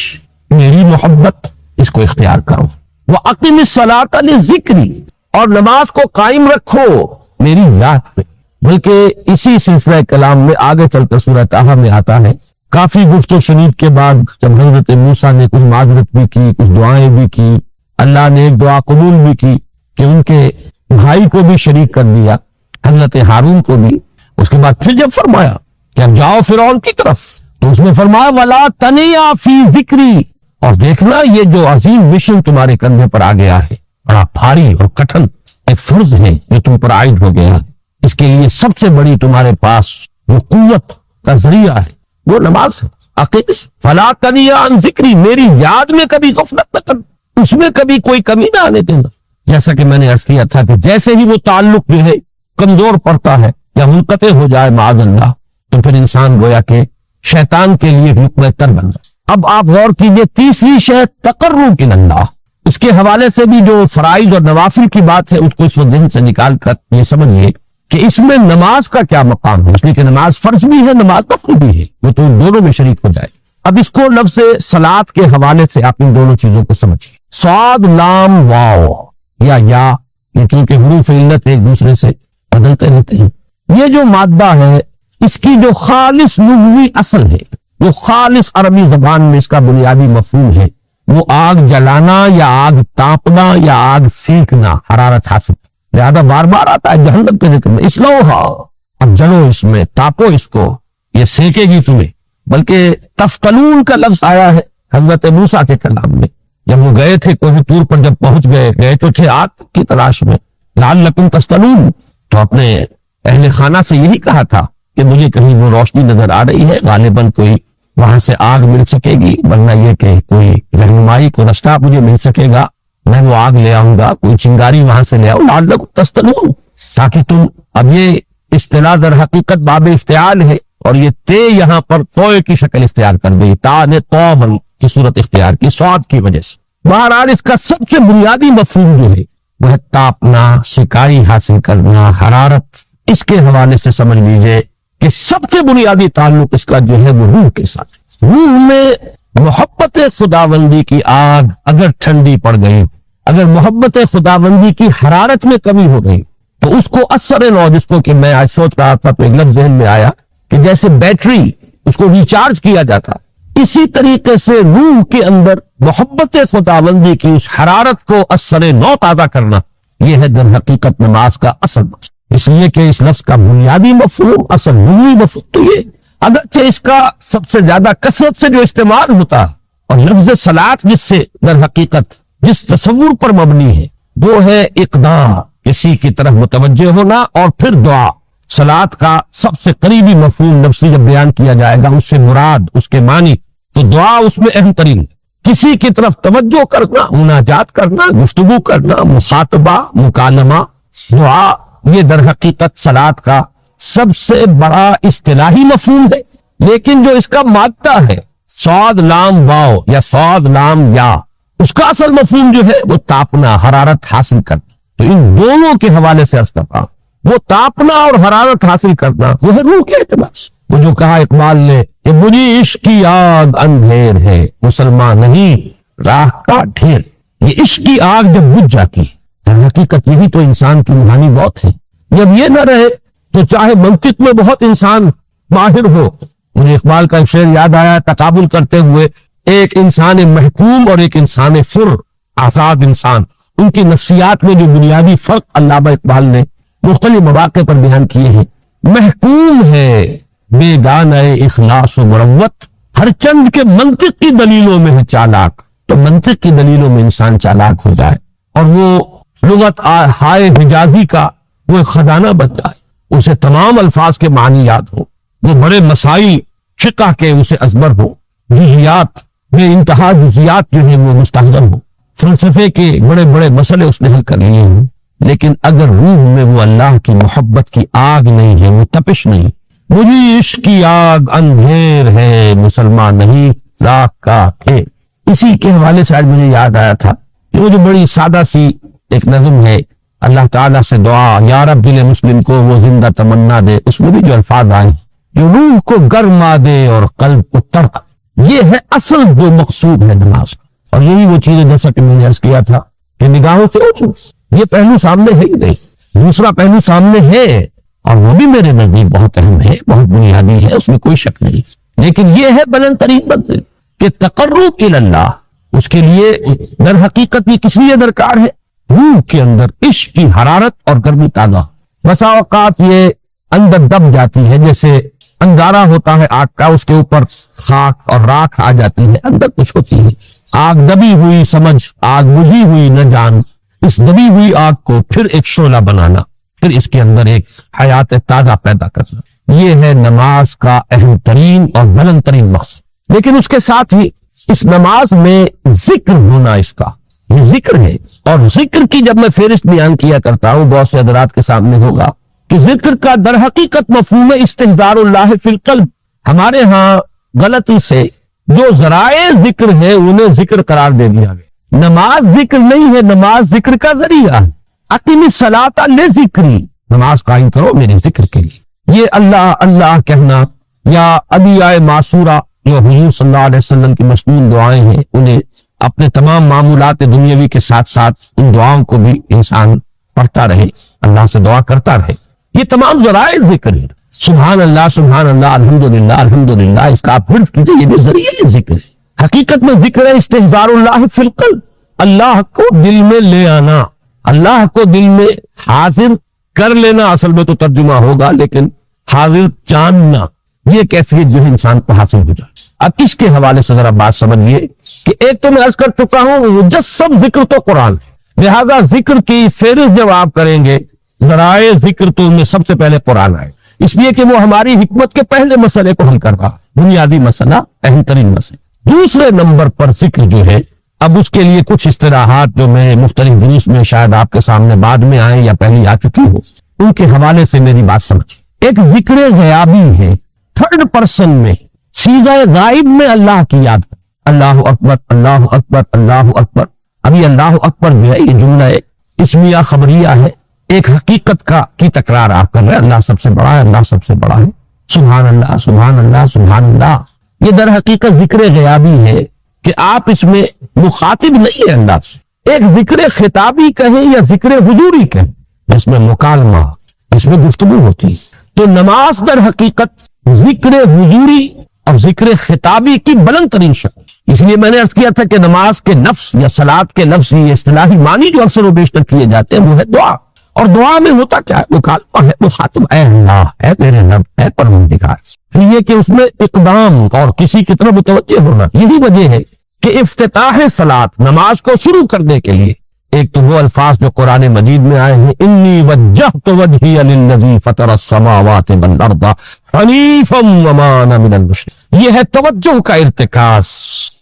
میری محبت، اس کو اختیار کرو۔ وَأَقِمِ الصَّلَاةَ لِذِكْرِي، اور نماز کو قائم رکھو میری یاد پہ۔ بلکہ اسی سلسلہ کلام میں آگے چل کر سورہ طٰہٰ میں آتا ہے، کافی گفت و شنید کے بعد جب حضرت موسیٰ نے کچھ معذرت بھی کی، کچھ دعائیں بھی کی، اللہ نے ایک دعا قبول بھی کی کہ ان کے بھائی کو بھی شریک کر دیا، حضرت ہارون کو بھی۔ اس کے بعد پھر جب فرمایا کہ اب جاؤ فرعون کی طرف، تو اس میں فرمایا وَلَا تَنِيَا فِي ذِكْرِي، اور دیکھنا یہ جو عظیم مشن تمہارے کندھے پر آ گیا ہے، بڑا بھاری اور کٹھن ایک فرض ہے جو تم پر عائد ہو گیا، اس کے لیے سب سے بڑی تمہارے پاس وہ قوت کا ذریعہ ہے، وہ نماز ہے۔ عقیدہ فَلَا تَنِيَا عَنْ ذِكْرِي، میری یاد میں کبھی غفلت نہ کرنا، اس میں کبھی کوئی کمی نہ آنے دینا۔ جیسا کہ میں نے عرض کیا تھا کہ جیسے ہی وہ تعلق جو ہے کمزور پڑتا ہے یا منقطع ہو جائے معاذ اللہ، تو پھر انسان گویا کہ شیطان کے لیے لقمہ تر بن جائے۔ اب آپ غور کیجئے، تیسری شے تقرب اللہ، اس کے حوالے سے بھی جو فرائض اور نوافل کی بات ہے اس کو اس وقت ذہن سے نکال کر یہ سمجھیے کہ اس میں نماز کا کیا مقام ہے، اس لیے کہ نماز فرض بھی ہے، نماز نفل بھی ہے، وہ تو دونوں میں شریک ہو جائے۔ اب اس کو لفظ صلاۃ کے حوالے سے آپ ان دونوں چیزوں کو سمجھیے۔ صاد لام واو یا یہ چونکہ حروف علت ایک دوسرے سے بدلتے رہتے ہیں، یہ جو مادہ ہے اس کی جو خالص لغوی اصل ہے، جو خالص عربی زبان میں اس کا بنیادی مفہوم ہے، وہ آگ جلانا یا آگ تاپنا یا آگ سینکنا، حرارت حاصل۔ لہذا بار بار آتا ہے جہنم کے ذکر میں، اسلوہا، اب جلو اس میں، تاپو اس کو، یہ سینکے گی تمہیں۔ بلکہ تفتلون کا لفظ آیا ہے حضرت موسیٰ کے کلام میں، جب وہ گئے تھے کوہ طور پر، جب پہنچ گئے تو تھے آگ کی تلاش میں، لعلکم تفتلون، تو اپنے اہل خانہ سے یہی کہا تھا کہ مجھے کہیں وہ روشنی نظر آ رہی ہے، غالباً کوئی وہاں سے آگ مل سکے گی، ورنہ یہ کہ کوئی رہنمائی کو رستہ مجھے مل سکے گا، میں وہ آگ لے آؤں گا، کوئی چنگاری وہاں سے لے آؤں، لعلکم تفتلون، تاکہ تم، اب یہ اصطلاح در حقیقت باب افتعال ہے، اور یہ تے یہاں پر توئے کی شکل اختیار کر گئی، تا نے تومن کی صورت اختیار کی صاد کی وجہ سے۔ بہرحال اس کا سب سے بنیادی مفہوم جو ہے وہ ہے تاپنا، سکائی حاصل کرنا، حرارت۔ اس کے حوالے سے سمجھ لیجئے کہ سب سے بنیادی تعلق اس کا جو ہے وہ روح کے ساتھ۔ روح میں محبت خداوندی کی آگ اگر ٹھنڈی پڑ گئی، اگر محبت خداوندی کی حرارت میں کمی ہو گئی، تو اس کو اثر نو، جس کو کہ میں آج سوچ رہا تھا تو ایک لفظ ذہن میں آیا کہ جیسے بیٹری اس کو ریچارج کیا جاتا، اسی طریقے سے روح کے اندر محبت خداوندی کی اس حرارت کو اثر نو تازہ کرنا، یہ ہے در حقیقت نماز کا اصل مقصد۔ اس لیے کہ اس لفظ کا بنیادی مفہوم، اصل روحی مفہوم تو یہ، اگرچہ اس کا سب سے زیادہ کثرت سے جو استعمال ہوتا ہے، اور لفظ صلاۃ جس سے در حقیقت جس تصور پر مبنی ہے وہ ہے اقدام، کسی کی طرف متوجہ ہونا، اور پھر دعا۔ صلاۃ کا سب سے قریبی مفہوم لفظی جب بیان کیا جائے گا، اس سے مراد، اس کے معنی، تو دعا اس میں اہم ترین، کسی کی طرف توجہ کرنا، مناجات کرنا، گفتگو کرنا، مخاطبہ، مکالمہ، دعا، یہ در حقیقت صلاۃ کا سب سے بڑا اصطلاحی مفہوم ہے۔ لیکن جو اس کا مادہ ہے صاد لام واو یا صاد لام یا، اس کا اصل مفہوم جو ہے وہ تاپنا، حرارت حاصل کرنا۔ تو ان دونوں کے حوالے سے عرض کرتا ہوں، وہ تاپنا اور حرارت حاصل کرنا وہ ہے روح کے اعتبار سے۔ وہ جو کہا اقبال نے کہ مجھے عشق کی آگ اندھیر ہے، مسلمان نہیں راہ کا ڈھیر۔ یہ عشق کی آگ جب بجھ جاتی، در حقیقت یہی تو انسان کی روحانی موت ہے۔ جب یہ نہ رہے تو چاہے منطق میں بہت انسان ماہر ہو، مجھے اقبال کا ایک شعر یاد آیا تقابل کرتے ہوئے، ایک انسان محکوم اور ایک انسان فر، آزاد انسان، ان کی نفسیات میں جو بنیادی فرق علامہ اقبال نے مختلف مواقع پر بیان کیے ہیں۔ محکوم ہے بیگانہ اخلاص و مروت، ہر چند کے منطق کی دلیلوں میں ہے چالاک، تو منطق کی دلیلوں میں انسان چالاک ہو جائے اور وہ لغت ہائے حجازی کا وہ ایک خزانہ بن جائے، اسے تمام الفاظ کے معنی یاد ہو، وہ بڑے مسائل فقہ کے اسے ازبر ہو، جزیات بے انتہا جزیات جو ہیں وہ مستحضر ہو، فلسفے کے بڑے بڑے مسئلے اس نے حل کر لیے ہیں، لیکن اگر روح میں وہ اللہ کی محبت کی آگ نہیں ہے، وہ تپش نہیں، مجھے عشق کی آگ اندھیر ہے، مسلمان نہیں راکھ کا ہے۔ اسی کے حوالے سے آج مجھے یاد آیا تھا کہ وہ جو بڑی سادہ سی ایک نظم ہے، اللہ تعالیٰ سے دعا یا رب دل مسلم کو وہ زندہ تمنا دے، اس میں بھی جو الفاظ آئے جو روح کو گرما دے اور قلب کو تڑپا، یہ ہے اصل جو مقصود ہے نماز کا۔ اور یہی وہ چیزیں جیسا کہ میں نے عرض کیا تھا کہ نگاہوں سے اوچھو، یہ پہلو سامنے ہے ہی نہیں، دوسرا پہلو سامنے ہے اور وہ بھی میرے نزدیک بہت اہم ہے، بہت بنیادی ہے، اس میں کوئی شک نہیں، لیکن یہ ہے بلند ترین منزل کہ تقرب الی اللہ، اس کے لیے در حقیقت یہ کس لیے درکار ہے؟ روح کے اندر عشق کی حرارت اور گرمی تازہ۔ بسا اوقات یہ اندر دب جاتی ہے، جیسے انگارہ ہوتا ہے آگ کا، اس کے اوپر خاک اور راکھ آ جاتی ہے، اندر کچھ ہوتی ہے، آگ دبی ہوئی سمجھ، آگ بجھی ہوئی نہ جان، اس دبی ہوئی آگ کو پھر ایک شعلہ بنانا، پھر اس کے اندر ایک حیات تازہ پیدا کرنا، یہ ہے نماز کا اہم ترین اور بلند ترین مقصد۔ لیکن اس کے ساتھ ہی اس نماز میں ذکر ہونا، اس کا یہ ذکر ہے، اور ذکر کی جب میں فہرست بیان کیا کرتا ہوں بہت سے حضرات کے سامنے ہوگا کہ ذکر کا در حقیقت مفہوم استحضار اللہ فی القلب۔ ہمارے ہاں غلطی سے جو ذرائع ذکر ہے انہیں ذکر قرار دے دیا گیا، نماز ذکر نہیں ہے، نماز ذکر کا ذریعہ ہے۔ اقیم الصلاۃ لذکری، نماز قائم کرو میرے ذکر کے لیے۔ یہ اللہ اللہ کہنا یا ادعیہ معصورہ جو حضور صلی اللہ علیہ وسلم کی مسنون دعائیں ہیں، انہیں اپنے تمام معمولات دنیاوی کے ساتھ ساتھ ان دعاؤں کو بھی انسان پڑھتا رہے، اللہ سے دعا کرتا رہے، یہ تمام ذرائع ذکر ہے۔ سبحان اللہ الحمدللہ الحمدللہ، اس کا آپ حفظ کیجئے، یہ بھی ذریعہ ذکر ہے۔ حقیقت میں ذکر ہے استحضار اللہ فی القلب، اللہ کو دل میں لے آنا، اللہ کو دل میں حاضر کر لینا، اصل میں تو ترجمہ ہوگا، لیکن حاضر جاننا، یہ کیفیت جو ہے انسان کو حاصل ہو جائے۔ اب اس کے حوالے سے ذرا بات سمجھیے کہ ایک تو میں عرض کر چکا ہوں مجسم ذکر تو قرآن ہے، لہذا ذکر کی فہرست جب آپ کریں گے ذرائع ذکر تو ان میں سب سے پہلے قرآن آئے، اس لیے کہ وہ ہماری حکمت کے پہلے مسئلے کو حل کر رہا، بنیادی مسئلہ، اہم ترین مسئلہ۔ دوسرے نمبر پر ذکر جو ہے، اب اس کے لیے کچھ اصطلاحات جو میں مختلف دروس میں شاید آپ کے سامنے بعد میں آئیں یا پہلے آ چکی ہو، ان کے حوالے سے میری بات سمجھیں۔ ایک ذکر غیابی ہے، تھرڈ پرسن میں، سیغہ غائب میں اللہ کی یاد، اللہ اکبر اللہ اکبر اللہ اکبر۔ ابھی اللہ اکبر جو ہے یہ جملہ ایک اسمیہ خبریہ ہے، ایک حقیقت کی تکرار آپ کر رہے ہیں، اللہ سب سے بڑا ہے، اللہ سب سے بڑا ہے، سبحان اللہ سبحان اللہ سبحان اللہ۔ یہ در حقیقت ذکر غیابی ہے کہ آپ اس میں مخاطب نہیں ہے اللہ سے، ایک ذکر خطابی کہیں یا ذکر حضوری کہیں، جس میں مکالمہ، اس میں گفتگو ہوتی ہے۔ تو نماز در حقیقت ذکر حضوری اور ذکر خطابی کی بلند ترین شکل۔ اس لیے میں نے عرض کیا تھا کہ نماز کے نفس یا صلاۃ کے نفس، یہ اصطلاحی معنی جو اکثر و بیشتر کیے جاتے ہیں وہ ہے دعا، اور دعا میں ہوتا کیا ہے؟ مکالمہ ہے، مخاطب اے اللہ، اے میرے رب، اے پروردگار۔ پھر یہ کہ اس میں اقدام اور کسی کی طرف متوجہ ہونا، یہی وجہ ہے کہ افتتاح صلاۃ، نماز کو شروع کرنے کے لیے ایک تو وہ الفاظ جو قرآن مجید میں آئے ہیں، انی وجہت وجہی للذی فطر السماوات والارض حنیفا وما انا من المشرکین، یہ ہے توجہ کا ارتکاز،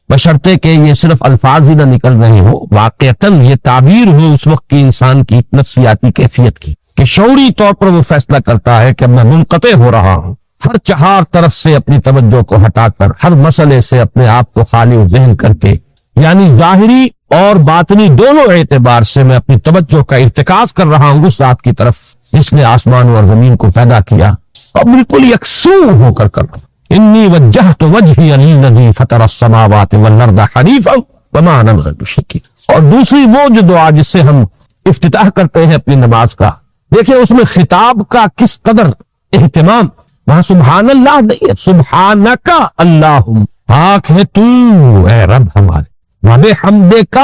بشرطے کہ یہ صرف الفاظ ہی نہ نکل رہے ہو، واقعتاً یہ تعبیر ہو اس وقت کی انسان کی نفسیاتی کیفیت کی، کہ شعوری طور پر وہ فیصلہ کرتا ہے کہ میں منقطع ہو رہا ہوں، ہر چہار طرف سے اپنی توجہ کو ہٹا کر، ہر مسئلے سے اپنے آپ کو خالی و ذہن کر کے، یعنی ظاہری اور باطنی دونوں اعتبار سے میں اپنی توجہ کا ارتکاز کر رہا ہوں اس ذات کی طرف جس نے آسمان اور زمین کو پیدا کیا، اور بالکل یکسو ہو کر رہا ہوں۔ انی وجہت وجہی للذی فطر السماوات والارض حنیفا وما انا من المشرکین۔ اور دوسری وہ جو دعا جس سے ہم افتتاح کرتے ہیں اپنی نماز کا، دیکھیں اس میں خطاب کا کس قدر اہتمام، وہاں سبحان اللہ نہیں ہے، سبحانک اللہم، پاک ہے تو اے رب ہمارے، وبحمدک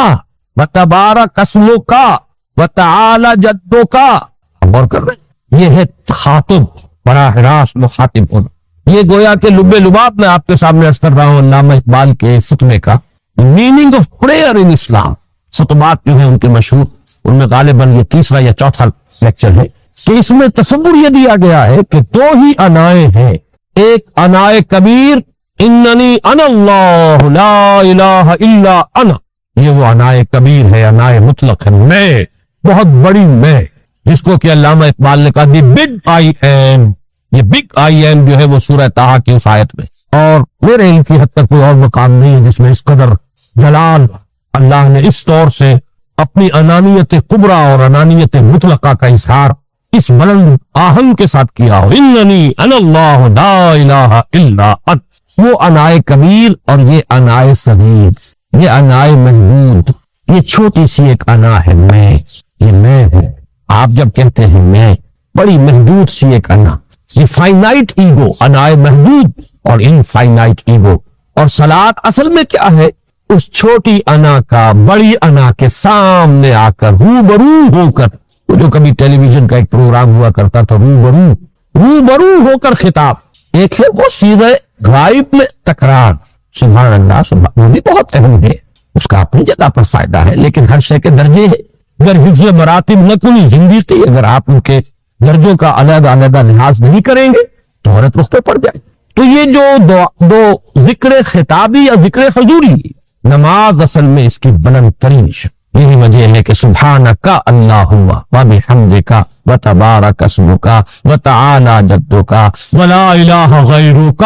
وتبارک اسمک وتعالی جدک، ہم اور کر رہے ہیں، یہ ہے خاطب، براہ راست مخاطب ہونا۔ یہ گویا کہ لب لباب میں آپ کے سامنے عرض کر رہا ہوں علامہ اقبال کے فتوے کا، میننگ آف پریئر ان اسلام، خطبات جو ہیں ان کے مشہور، ان میں غالباً یہ تیسرا یا چوتھا لیکچر ہے، کہ اس میں تصور یہ دیا گیا ہے کہ دو ہی انائیں ہیں، ایک انائے کبیر اننی انا اللہ لا الہ الا انا، یہ وہ انائے کبیر ہے، انائے مطلق ہے، میں، بہت بڑی میں، جس کو کہ علامہ اقبال نے کہا دی بگ آئی ایم، یہ بگ آئی ایم جو ہے وہ سورہ طٰہٰ کی اس آیت میں، اور میرے علم کی حد تک کوئی اور مقام نہیں ہے جس میں اس قدر جلال اللہ نے اس طور سے اپنی انانیت کبریٰ اور انانیت مطلقہ کا اظہار اس بلند آہنگ کے ساتھ کیا ہو۔ اننی انا اللہ لا الہ الا انت، وہ انائے کبیر اور یہ انائے صغیر، یہ انائے محدود، یہ چھوٹی سی ایک انا ہے، یہ میں ہوں۔ آپ جب کہتے ہیں میں، بڑی محدود سی ایک انا، یہ فائنائٹ ایگو، انائے محدود اور انفائنائٹ ایگو۔ اور صلاۃ اصل میں کیا ہے؟ اس چھوٹی انا کا بڑی انا کے سامنے آ کر روبرو ہو کر، وہ جو کبھی ٹیلی ویژن کا ایک پروگرام ہوا کرتا تھا، روبرو ہو کر خطاب۔ ایک ہے وہ سیدھے غائب میں تکرار، سبحان اللہ سبحان، وہ بھی بہت اہم ہے، اس کا اپنی جگہ پر فائدہ ہے، لیکن ہر شے کے درجے ہے۔ اگر حفظ مراتب نہ کنی زندگی، اگر آپ ان کے درجوں کا علیحدہ لحاظ نہیں کریں گے تو حضرت رخ پہ پڑ جائے۔ تو یہ جو دو ذکر خطابی یا ذکر حضوری، نماز اصل میں اس کی بلند ترین شکل، یہی وجہ ہے کہ سبحانک اللہم وبحمدک وتبارک اسمک وتعالی جدک ولا الہ غیرک،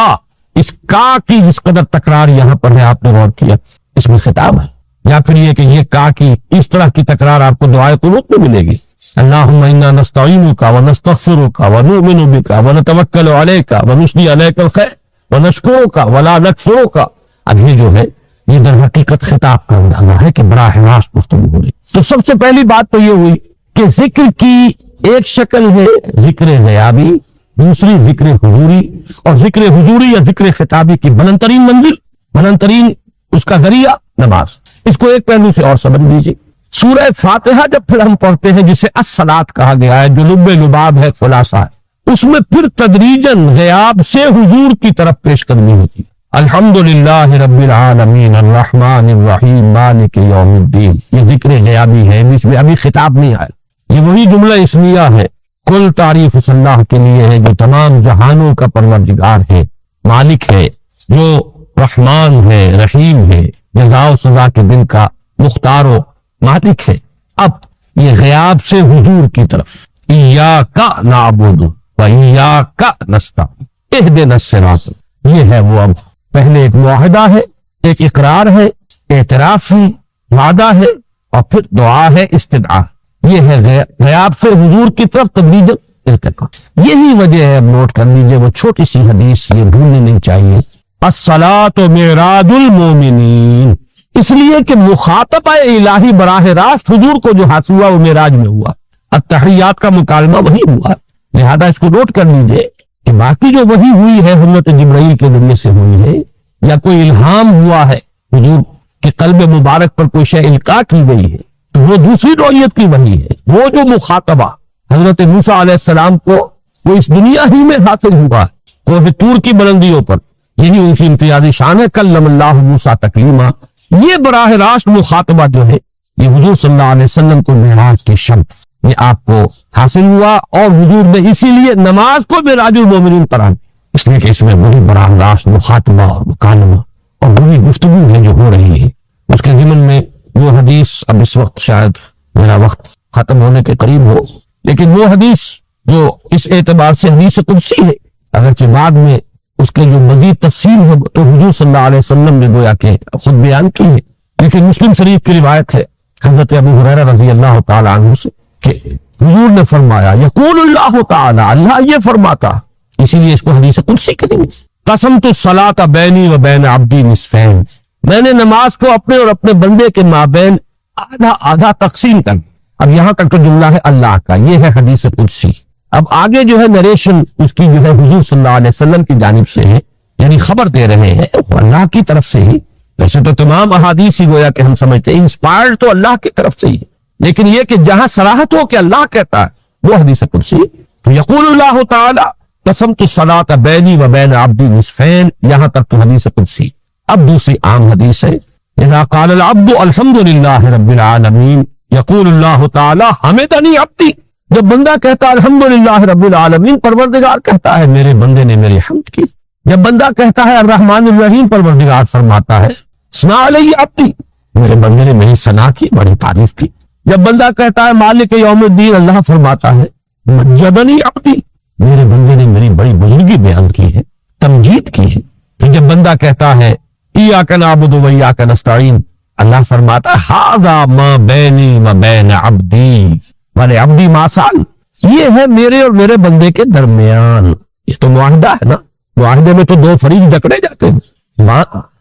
اس کا کی جس قدر تکرار یہاں پر ہے، آپ نے غور کیا، اس میں خطاب ہے۔ یا پھر یہ کہ یہ کا کی اس طرح کی تکرار آپ کو دعائے قنوت میں ملے گی، اللہم انا نستعینک ونستغفرک ونؤمن بک ونتوکل علیک ونثنی علیک الخیر ونشکرک ولا نکفرک۔ اب یہ جو ہے یہ در حقیقت خطاب کا اندازہ ہے کہ براہ راست گفتگو ہو رہی۔ تو سب سے پہلی بات تو یہ ہوئی کہ ذکر کی ایک شکل ہے ذکر غیابی، دوسری ذکر حضوری، اور ذکر حضوری یا ذکر خطابی کی بلند ترین منزل، بلند ترین اس کا ذریعہ نماز۔ اس کو ایک پہلو سے اور سمجھ لیجیے، سورہ فاتحہ جب پھر ہم پڑھتے ہیں جسے الصلاۃ کہا گیا ہے، جو لب لباب ہے، خلاصہ ہے، اس میں پھر تدریجاً غیاب سے حضور کی طرف پیش قدمی ہوتی ہے۔ الحمدللہ رب العالمین الرحمن الرحیم مالک یوم الدین، یہ ذکر غیابی ہے، اس میں ابھی خطاب نہیں آیا، یہ وہی جملہ اسمیہ ہے۔ کل تعریف اس اللہ کے لیے ہے جو تمام جہانوں کا پروردگار ہے، مالک ہے، جو رحمان ہے، رحیم ہے، جزا و سزا کے دن کا مختار و مالک ہے۔ اب یہ غیاب سے حضور کی طرف، ایاک نعبد و ایاک نستعین اہدنا الصراط، یہ ہے وہ۔ اب پہلے ایک معاہدہ ہے، ایک اقرار ہے، اعتراف ہے، وعدہ ہے، اور پھر دعا ہے، استدعا، یہ ہے غیاب سے حضور کی طرف تدریج ارتقا۔ یہی وجہ ہے، اب نوٹ کر لیجئے، وہ چھوٹی سی حدیث یہ بھولنی نہیں چاہیے، الصلاۃ معراج المومنین، اس لیے کہ مخاطبہ الہی براہ راست حضور کو جو حاصل ہوا وہ معراج میں ہوا، التحیات کا مکالمہ وہی ہوا، لہذا اس کو نوٹ کر لیجئے کہ باقی جو وہی ہوئی ہے حضرت جبرائیل کے ذریعے سے ہوئی ہے، یا کوئی الہام ہوا ہے، حضور کے قلب مبارک پر کوئی شے القاء کی گئی ہے، تو وہ دوسری نوعیت کی وحی ہے۔ وہ جو مخاطبہ حضرت موسیٰ علیہ السلام کو وہ اس دنیا ہی میں حاصل ہوا کوہ طور کی بلندیوں پر، یہی ان کی امتیازی شان ہے، کلم اللہ موسیٰ تکلیما۔ یہ براہ راست مخاطبہ جو ہے یہ حضور صلی اللہ علیہ وسلم کو معراج کے شب یہ آپ کو حاصل ہوا، اور حضور نے اسی لیے نماز کو معراج المومنین قرار دیا، اس لیے کہ اس میں وہی براہ راست مخاطبہ اور مکالمہ اور وہی گفتگو ہے جو ہو رہی ہے۔ اس کے ضمن میں وہ حدیث، اب اس وقت شاید میرا وقت ختم ہونے کے قریب ہو، لیکن وہ حدیث جو اس اعتبار سے حدیث قدسی ہے، اگرچہ بعد میں اس کے جو مزید تفصیل ہے تو حضور صلی اللہ علیہ وسلم نے گویا کہ خود بیان کی ہے، لیکن مسلم شریف کی روایت ہے حضرت ابو ہریرہ رضی اللہ تعالی عنہ سے کہ حضور نے فرمایا، یقول اللہ تعالی، اللہ یہ فرماتا، اسی لیے اس کو حدیث قدسی کہیں گے، قسمت الصلاۃ بینی و بین عبدی نصفین، میں نے نماز کو اپنے اور اپنے بندے کے مابین آدھا آدھا تقسیم کر۔ اب یہاں تک تو جملہ ہے اللہ کا، یہ ہے حدیث قدسی۔ اب آگے جو ہے نریشن اس کی جو ہے حضور صلی اللہ علیہ وسلم کی جانب سے ہے، یعنی خبر دے رہے ہیں وہ اللہ کی طرف سے ہی۔ ویسے تو تمام احادیث ہی گویا کہ ہم سمجھتے ہیں انسپائرڈ تو اللہ کی طرف سے ہی ہے، لیکن یہ کہ جہاں صراحت ہو کہ اللہ کہتا ہے وہ حدیث قدسی۔ تو یقول اللہ تعالی قسمت الصلاۃ بینی و بین عبدی نصفین، یہاں تک تو حدیث قدسی۔ اب دوسری عام حدیث ہے، اذا قال العبد الحمد للہ رب العالمین یقول اللہ تعالی حمدنی عبدی، جب بندہ کہتا ہے الحمدللہ رب العالمین، پروردگار کہتا ہے میرے بندے نے میری حمد کی۔ جب بندہ کہتا ہے الرحمن الرحیم، پروردگار فرماتا ہے ثنا علیہ عبدی، میرے بندے نے میری ثنا کی، بڑی تعریف کی۔ جب بندہ کہتا ہے مالک یوم الدین، اللہ فرماتا ہے مجدنی عبدی، میرے بندے نے میری بڑی بزرگی بیان کی ہے، تمجید کی ہے۔ تو جب بندہ کہتا ہے ایاک نعبد و ایاک نستعین، اللہ فرماتا ھذا ما بینی و بین عبدی ولعبدی ما سأل، یہ ہے میرے اور میرے بندے کے درمیان۔ یہ تو معاہدہ ہے نا، معاہدے میں تو دو فریق جکڑے جاتے ہیں،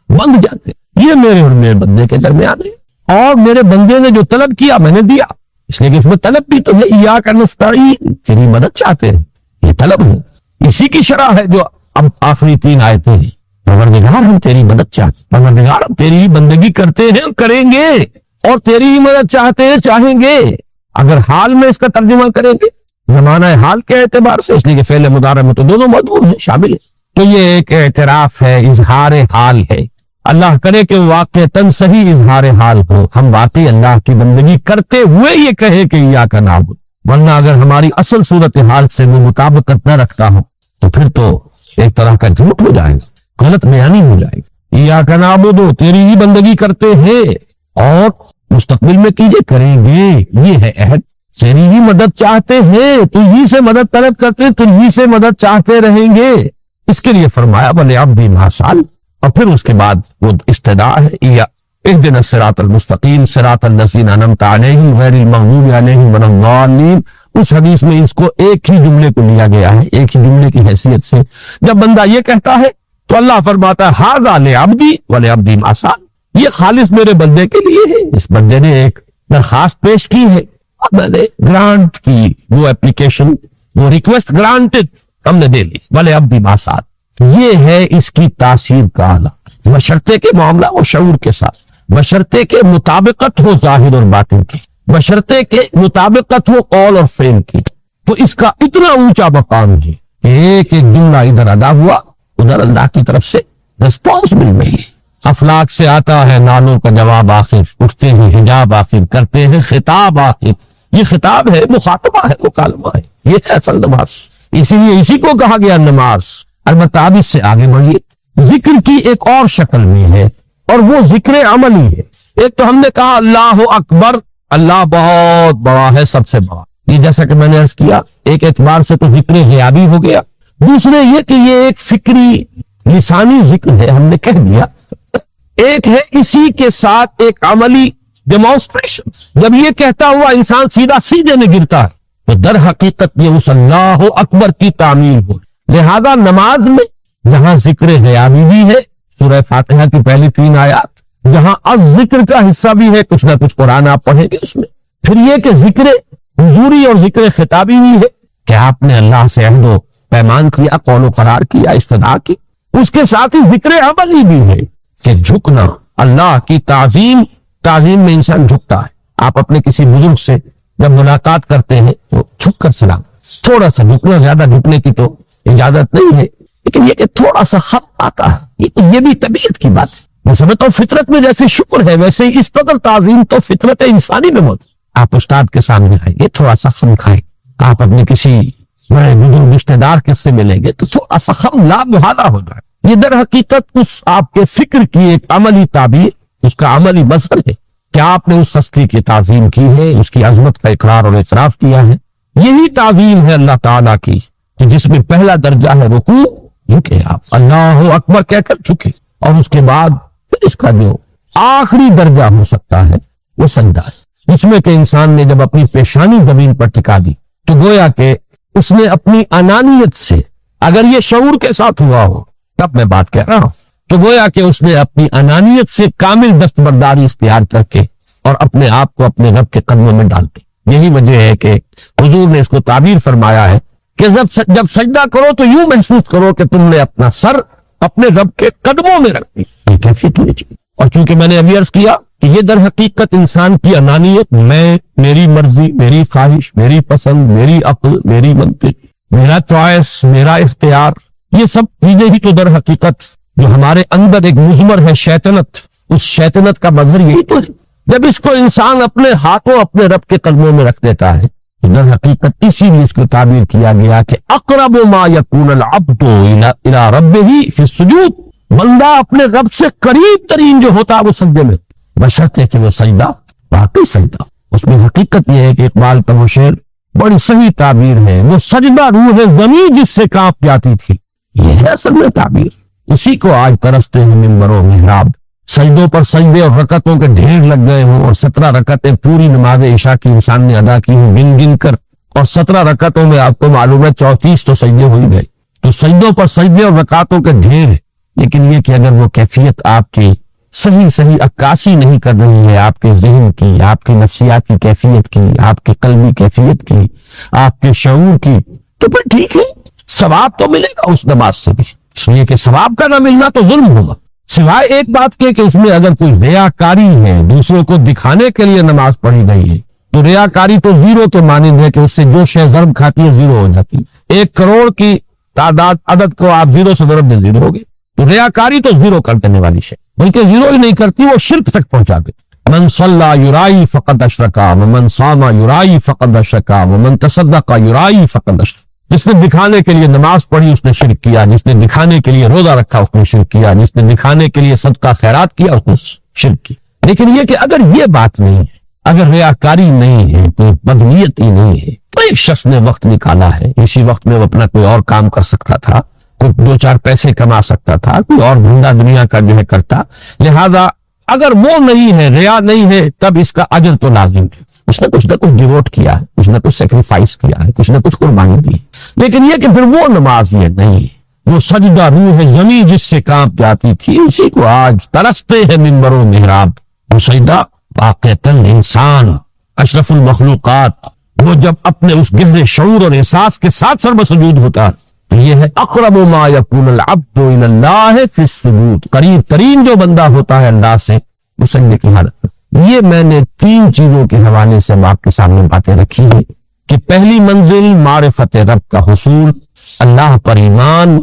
بند جاتے ہیں، یہ میرے اور میرے بندے کے درمیان ہے، اور میرے بندے نے جو طلب کیا میں نے دیا، اس لیے کہ اس میں طلب بھی تو ہے، ایاک نستعین، تیری مدد چاہتے ہیں، یہ طلب ہے، اسی کی شرح ہے جو اب آخری 3 آیتیں ہیں۔ پروردگار ہم تیری مدد چاہتے، پروردگار ہم تیری ہی بندگی کرتے ہیں اور کریں گے، اور تیری ہی مدد چاہتے ہیں، چاہیں گے۔ اگر حال میں اس کا ترجمہ کریں گے زمانہ حال کے اعتبار سے، اس لیے کہ فعل مضارع میں تو دونوں موجود ہیں، شامل ہے، تو یہ ایک اعتراف ہے، اظہار حال ہے۔ اللہ کرے کہ واقعتاً صحیح اظہار حال ہو، ہم واقعی اللہ کی بندگی کرتے ہوئے یہ کہے کہ ایاک نعبد، ورنہ اگر ہماری اصل صورتحال سے وہ مطابقت نہ رکھتا ہو تو پھر تو ایک طرح کا جھوٹ ہو جائے گا، غلط بیانی ہو جائے گی۔ ایاک نعبد، تیری ہی بندگی کرتے ہیں اور مستقبل میں کیجے، کریں گے، یہ ہے عہد، تیری ہی مدد چاہتے ہیں، تجھی سے مدد طلب کرتے، تجھی سے مدد چاہتے رہیں گے۔ اس کے لیے فرمایا وَلِعَبْدِي مَا سَأَلَ، اور پھر اس کے بعد وہ استدعاء ہے، اهدنا الصراط المستقیم صراط الذین انعمت علیہم غیر المغضوب علیہم ولا الضالین۔ اس حدیث میں اس کو ایک ہی جملے کو لیا گیا ہے، ایک ہی جملے کی حیثیت سے۔ جب بندہ یہ کہتا ہے تو اللہ فرماتا ہے ھذا لعبدی ولعبدی ما سأل، یہ خالص میرے بندے کے لیے ہے۔ اس بندے نے ایک درخواست پیش کی ہے، اب میں نے گرانٹ کی، وہ اپلیکیشن، وہ ریکویسٹ گرانٹڈ، ہم نے دے لی، ولعبدی ما سأل۔ یہ ہے اس کی تاثیر کا اعلیٰ، بشرطے کے معاملہ و شعور کے ساتھ، بشرطے کے مطابقت ہو ظاہر اور باطن کی، بشرطے کے مطابقت ہو قول اور فعل کی، تو اس کا اتنا اونچا مقام ہے کہ ایک ایک جملہ ادھر ادا ہوا، ادھر اللہ کی طرف سے رسپانس مل رہی ہے۔ افلاک سے آتا ہے نالوں کا جواب آخر، اٹھتے ہیں حجاب آخر، کرتے ہیں خطاب آخر۔ یہ خطاب ہے، مخاطبہ ہے، مکالمہ ہے، یہ ہے اصل نماز، اسی لیے اسی کو کہا گیا نماز۔ البتہ اب اس سے آگے بڑھیے، ذکر کی ایک اور شکل میں ہے، اور وہ ذکر عملی ہے۔ ایک تو ہم نے کہا اللہ اکبر، اللہ بہت بڑا ہے، سب سے بڑا، یہ جیسا کہ میں نے عرض کیا ایک اعتبار سے تو ذکر غیابی ہو گیا۔ دوسرے یہ کہ یہ ایک فکری لسانی ذکر ہے، ہم نے کہہ دیا۔ ایک ہے اسی کے ساتھ ایک عملی ڈیمانسٹریشن، جب یہ کہتا ہوا انسان سیدھا سیدھے میں گرتا ہے تو در حقیقت یہ اس اللہ اکبر کی تعمیل ہو۔ لہذا نماز میں جہاں ذکر غیابی بھی ہے، سورہ فاتحہ کی پہلی 3 آیات، جہاں الذکر کا حصہ بھی ہے، کچھ نہ کچھ قرآن آپ پڑھیں گے اس میں، پھر یہ کہ ذکر حضوری اور ذکر خطابی بھی ہے کہ آپ نے اللہ سے عہد و پیمان کیا، قول و قرار کیا، استدعا کی۔ اس کے ساتھ ہی ذکر عملی بھی ہے کہ جھکنا، اللہ کی تعظیم، تعظیم میں انسان جھکتا ہے۔ آپ اپنے کسی بزرگ سے جب ملاقات کرتے ہیں تو جھک کر سلام، تھوڑا سا جھکنا، زیادہ جھکنے کی تو اجازت نہیں ہے، لیکن یہ کہ تھوڑا سا خط آتا ہے، یہ بھی طبیعت کی بات ہے۔ میں سمجھتا ہوں فطرت میں جیسے شکر ہے ویسے ہی اس قدر تعظیم تو فطرت انسانی میں موجود۔ آپ استاد کے سامنے آئیں گے، تھوڑا سا خم کھائیں، آپ اپنے کسی بڑے بزرگ رشتے دار کے سے ملیں گے تو تھوڑا سا خم لا محالہ ہو جائے۔ یہ در حقیقت اس آپ کے فکر کی ایک عملی تعبیر، اس کا عملی مظہر ہے کہ آپ نے اس ہستی کی تعظیم کی ہے، اس کی عظمت کا اقرار اور اعتراف کیا ہے۔ یہی تعظیم ہے اللہ تعالیٰ کی کہ جس میں پہلا درجہ ہے رکوع، جھکے آپ، اللہ اکبر کہہ کر جھکے، اور اس کے بعد پھر اس کا جو آخری درجہ ہو سکتا ہے وہ سجدہ ہے، جس میں کہ انسان نے جب اپنی پیشانی زمین پر ٹکا دی تو گویا کہ اس نے اپنی انانیت سے، اگر یہ شعور کے ساتھ ہوا ہو تب میں بات کہہ رہا ہوں، تو گویا کہ اس نے اپنی انانیت سے کامل دستبرداری اختیار کر کے اور اپنے آپ کو اپنے رب کے قدموں میں ڈال دی۔ یہی وجہ ہے کہ حضور نے اس کو تعبیر فرمایا ہے کہ جب سجدہ کرو تو یوں محسوس کرو کہ تم نے اپنا سر اپنے رب کے قدموں میں رکھ دی۔ یہ کیفیت ہونی چاہیے۔ اور چونکہ میں نے ابھی عرض کیا کہ یہ در حقیقت انسان کی انانیت، میں، میری مرضی، میری خواہش، میری پسند، میری عقل، میری منطق، میرا چوائس، میرا اختیار، یہ سب چیزیں ہی تو در حقیقت جو ہمارے اندر ایک مضمر ہے شیطنت، اس شیطنت کا مظہر یہی تو ہے۔ جب اس کو انسان اپنے ہاتھوں اپنے رب کے قدموں میں رکھ دیتا ہے تو در حقیقت اسی لیے اس کو تعبیر کیا گیا کہ اقرب ما یکون العبد الی ربہ فی السجود، بندہ اپنے رب سے قریب ترین جو ہوتا ہے وہ سجدے میں، بشرطے کہ وہ سجدہ واقعی سجدہ۔ اس میں حقیقت یہ ہے کہ اقبال کا وہ شعر بڑی صحیح تعبیر ہے، وہ سجدہ روح زمین جس سے کانپ جاتی تھی، یہ ہے اصل میں تعبیر۔ اسی کو آج ترستے ہیں ممبر و محراب، سجدوں پر سجدے اور رکعتوں کے ڈھیر لگ گئے ہوں، اور 17 رکعتیں پوری نماز عشاء کی انسان نے ادا کی ہوں گن گن کر، اور 17 رکعتوں میں آپ کو معلوم ہے 34 تو سجدے ہو ہی گئے، تو سجدوں پر سجدے اور رکعتوں کے ڈھیر ہے۔ لیکن یہ کہ اگر وہ کیفیت آپ کی صحیح عکاسی نہیں کر رہی ہے، آپ کے ذہن کی، آپ کی نفسیاتی کیفیت کی، آپ کی قلبی کیفیت کی، آپ کے شعور کی، تو پھر ٹھیک ہے، ثواب تو ملے گا اس نماز سے بھی، اس لیے کہ ثواب کا نہ ملنا تو ظلم ہوگا، سوائے ایک بات کے کہ اس میں اگر کوئی ریاکاری ہے، دوسروں کو دکھانے کے لیے نماز پڑھی گئی ہے، تو ریاکاری تو زیرو کے مانند ہے کہ اس سے جو شے ضرب کھاتی ہے زیرو ہو جاتی ہے۔ 1 کروڑ کی تعداد عدد کو آپ زیرو سے ضرب دیں زیرو ہوگی، تو ریاکاری تو زیرو کر دینے والی شے، بلکہ زیرو ہی نہیں کرتی، وہ شرک تک پہنچا دے۔ من صلی یرائی فقد اشرکا ومن صام یرائی فقد اشرکا ومن تصدق یرائی فقد اشرکا۔ جس نے دکھانے کے لیے نماز پڑھی اس نے شرک کیا، جس نے دکھانے کے لیے روزہ رکھا اس نے شرک کیا، جس نے دکھانے کے لیے صدقہ خیرات کیا اس نے شرک کی۔ لیکن یہ کہ اگر یہ بات نہیں ہے، اگر ریاکاری نہیں ہے، کوئی بدنیت ہی نہیں ہے، تو ایک شخص نے وقت نکالا ہے، اسی وقت میں وہ اپنا کوئی اور کام کر سکتا تھا، کوئی 2-4 پیسے کما سکتا تھا، کوئی اور دھندا دنیا کا جو ہے کرتا، لہذا اگر وہ نہیں ہے، ریا نہیں ہے، تب اس کا اجر تو لازم ہے، اس نے کچھ نہ کچھ ڈیووٹ کیا ہے، کچھ نہ کچھ سیکریفائس کیا ہے، کچھ نہ کچھ قربانی دی ہے۔ لیکن یہ کہ پھر وہ نماز یہ نہیں ہے، وہ سجدہ روح زمین جس سے کانپ جاتی تھی، اسی کو آج ترستے ہیں ممبر و محراب۔ وہ سجدہ واقعتاً انسان اشرف المخلوقات، وہ جب اپنے اس گہرے شعور اور احساس کے ساتھ سر بسجود ہوتا ہے، تو یہ ہے اقرب ما یکون العبد الی اللہ فی السجود، قریب ترین جو بندہ ہوتا ہے اللہ سے وہ سجدے کی حالت میں۔ یہ میں نے 3 چیزوں کے حوالے سے آپ کے سامنے باتیں رکھی ہیں کہ پہلی منزل معرفت رب کا حصول، اللہ پر ایمان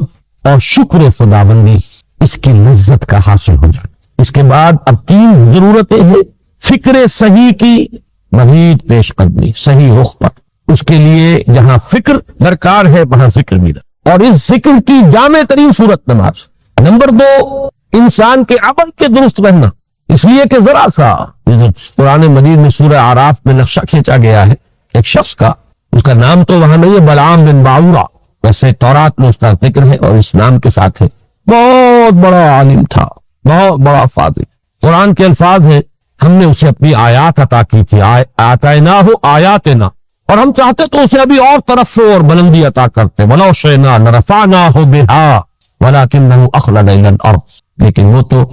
اور شکر خداوندی، اس کی لذت کا حاصل ہو جانا۔ اس کے بعد اب 3 ضرورتیں ہیں، فکر صحیح کی مزید پیش قدمی صحیح رخ پر، اس کے لیے جہاں فکر درکار ہے وہاں ذکر بھی درکار، اور اس ذکر کی جامع ترین صورت نماز۔ نمبر 2، انسان کے عمل کے درست رہنا، اس لیے کہ ذرا سا قرآن مجید میں سورہ اعراف میں نقشہ کھینچا گیا ہے ایک شخص کا، اس کا نام تو وہاں نہیں ہے، بلعام بن باورا، ویسے تورات میں اس کا ذکر ہے اور اس نام کے ساتھ ہے، بہت بڑا عالم تھا، بہت بڑا فاضل۔ قرآن کے الفاظ ہیں، ہم نے اسے اپنی آیات عطا کی تھی، آتیناہ آیاتنا، اور ہم چاہتے تو اسے ابھی اور طرف اور بلندی عطا کرتے، وَلَوْ شِئْنَا لَرَفَعْنَاهُ بِهَا وَلَكِنَّهُ أَخْلَدَ إِلَى الْأَرْضِ، لیکن وہ تو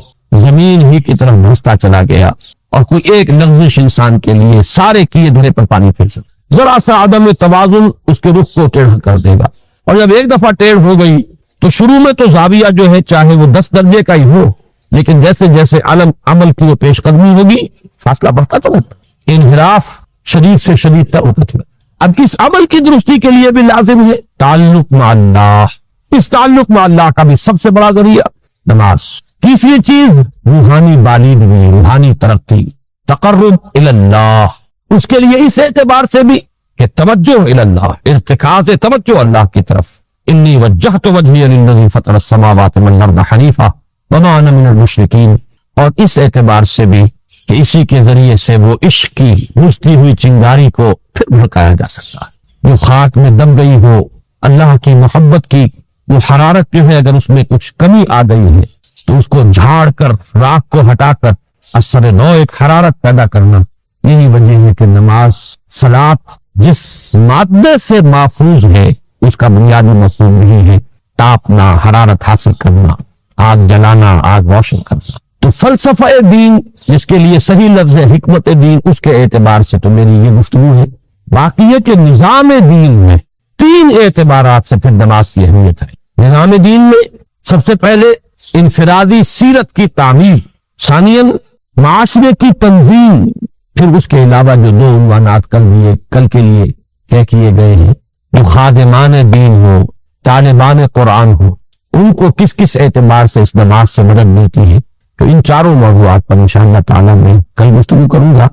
زمین ہی کی طرف دھنستا چلا گیا، اور کوئی ایک لغزش انسان کے لیے سارے کیے دھرے پر پانی پھر سکتا، ذرا سا عدم توازن اس کے رخ کو ٹیڑھا کر دے گا، اور جب ایک دفعہ ٹیڑھ ہو گئی تو شروع میں تو زاویہ جو ہے چاہے وہ 10 درجے کا ہی ہو، لیکن جیسے جیسے عمل کی وہ پیش قدمی ہوگی فاصلہ بڑھتا چلا، انحراف شدید سے شدید تر ہوتا چلا۔ اب اس عمل کی درستی کے لیے بھی لازم ہے تعلق مع اللہ، اس تعلق مع اللہ کا بھی سب سے بڑا ذریعہ نماز۔ تیسری چیز روحانی بالیدگی، روحانی ترقی، تقرب الی اللہ، اس کے لیے اس اعتبار سے بھی کہ توجہ الی اللہ، ارتکاز توجہ اللہ کی طرف، انی وجہت وجہی للذی فطر السماوات والارض حنیفا وما انا من المشرکین، اور اس اعتبار سے بھی کہ اسی کے ذریعے سے وہ عشق کی بجھتی ہوئی چنگاری کو پھر بھڑکایا جا سکتا ہے، جو خاک میں دب گئی ہو، اللہ کی محبت کی وہ حرارت جو ہے اگر اس میں کچھ کمی آ گئی ہے تو اس کو جھاڑ کر، راکھ کو ہٹا کر اثر نو ایک حرارت پیدا کرنا، یہی وجہ ہے کہ نماز صلاۃ جس مادے سے محفوظ ہے اس کا بنیادی مفہوم نہیں ہے تاپنا، حرارت حاصل کرنا، آگ جلانا، آگ روشن کرنا۔ تو فلسفہ دین جس کے لیے صحیح لفظ ہے حکمت دین، اس کے اعتبار سے تو میری یہ گفتگو ہے۔ باقی یہ کہ نظام دین میں 3 اعتبارات سے پھر نماز کی اہمیت ہے۔ نظام دین میں سب سے پہلے انفرادی سیرت کی تعمیر، ثانیاً معاشرے کی تنظیم، پھر اس کے علاوہ جو 2 عنوانات کل کے لیے طے کیے گئے ہیں، جو خادمان دین ہو، طالبان قرآن ہو، ان کو کس کس اعتبار سے اس نماز سے مدد ملتی ہے، تو ان 4 موضوعات پر انشاءاللہ تعالی میں کل گفتگو کروں گا۔